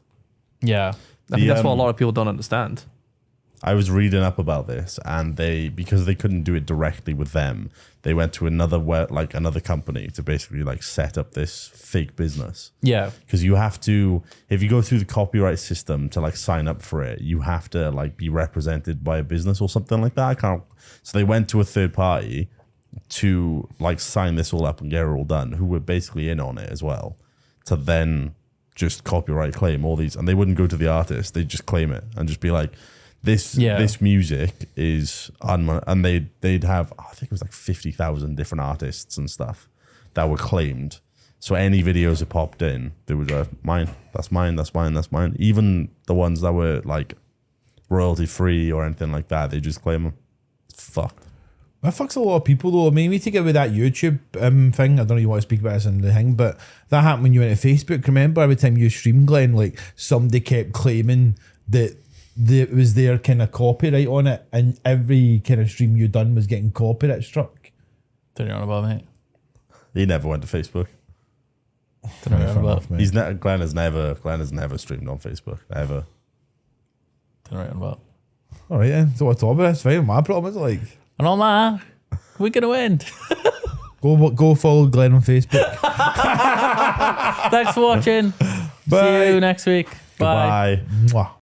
Yeah. I think that's what a um, lot of people don't understand. I was reading up about this, and because they couldn't do it directly with them, they went to another company to basically like set up this fake business. Yeah. Because you have to, if you go through the copyright system to like sign up for it, you have to like be represented by a business or something like that. I can't. So they went to a third party to like sign this all up and get it all done, who were basically in on it as well, to then just copyright claim all these, and they wouldn't go to the artist, they'd just claim it and just be like, this music is and they'd have, I think it was like 50,000 different artists and stuff that were claimed So any videos that popped in, they would go, mine, that's mine, that's mine, that's mine. Even the ones that were like royalty free or anything like that, they just claim them. It's fucked. That fucks a lot of people though. Maybe to get with that YouTube thing. I don't know if you want to speak about this in the thing, but that happened when you went to Facebook. Remember every time you streamed, Glenn, like somebody kept claiming that it was their kind of copyright on it, and every kind of stream you done was getting copyright struck. Don't know about mate. He never went to Facebook. Don't know about. He's Glenn has never streamed on Facebook. Never. Don't know about. All right then. So what talk about? It's fine. My problem is like, And on that, we're gonna end. go follow Glenn on Facebook. Thanks for watching. Bye. See you next week. Bye. Goodbye. Mwah.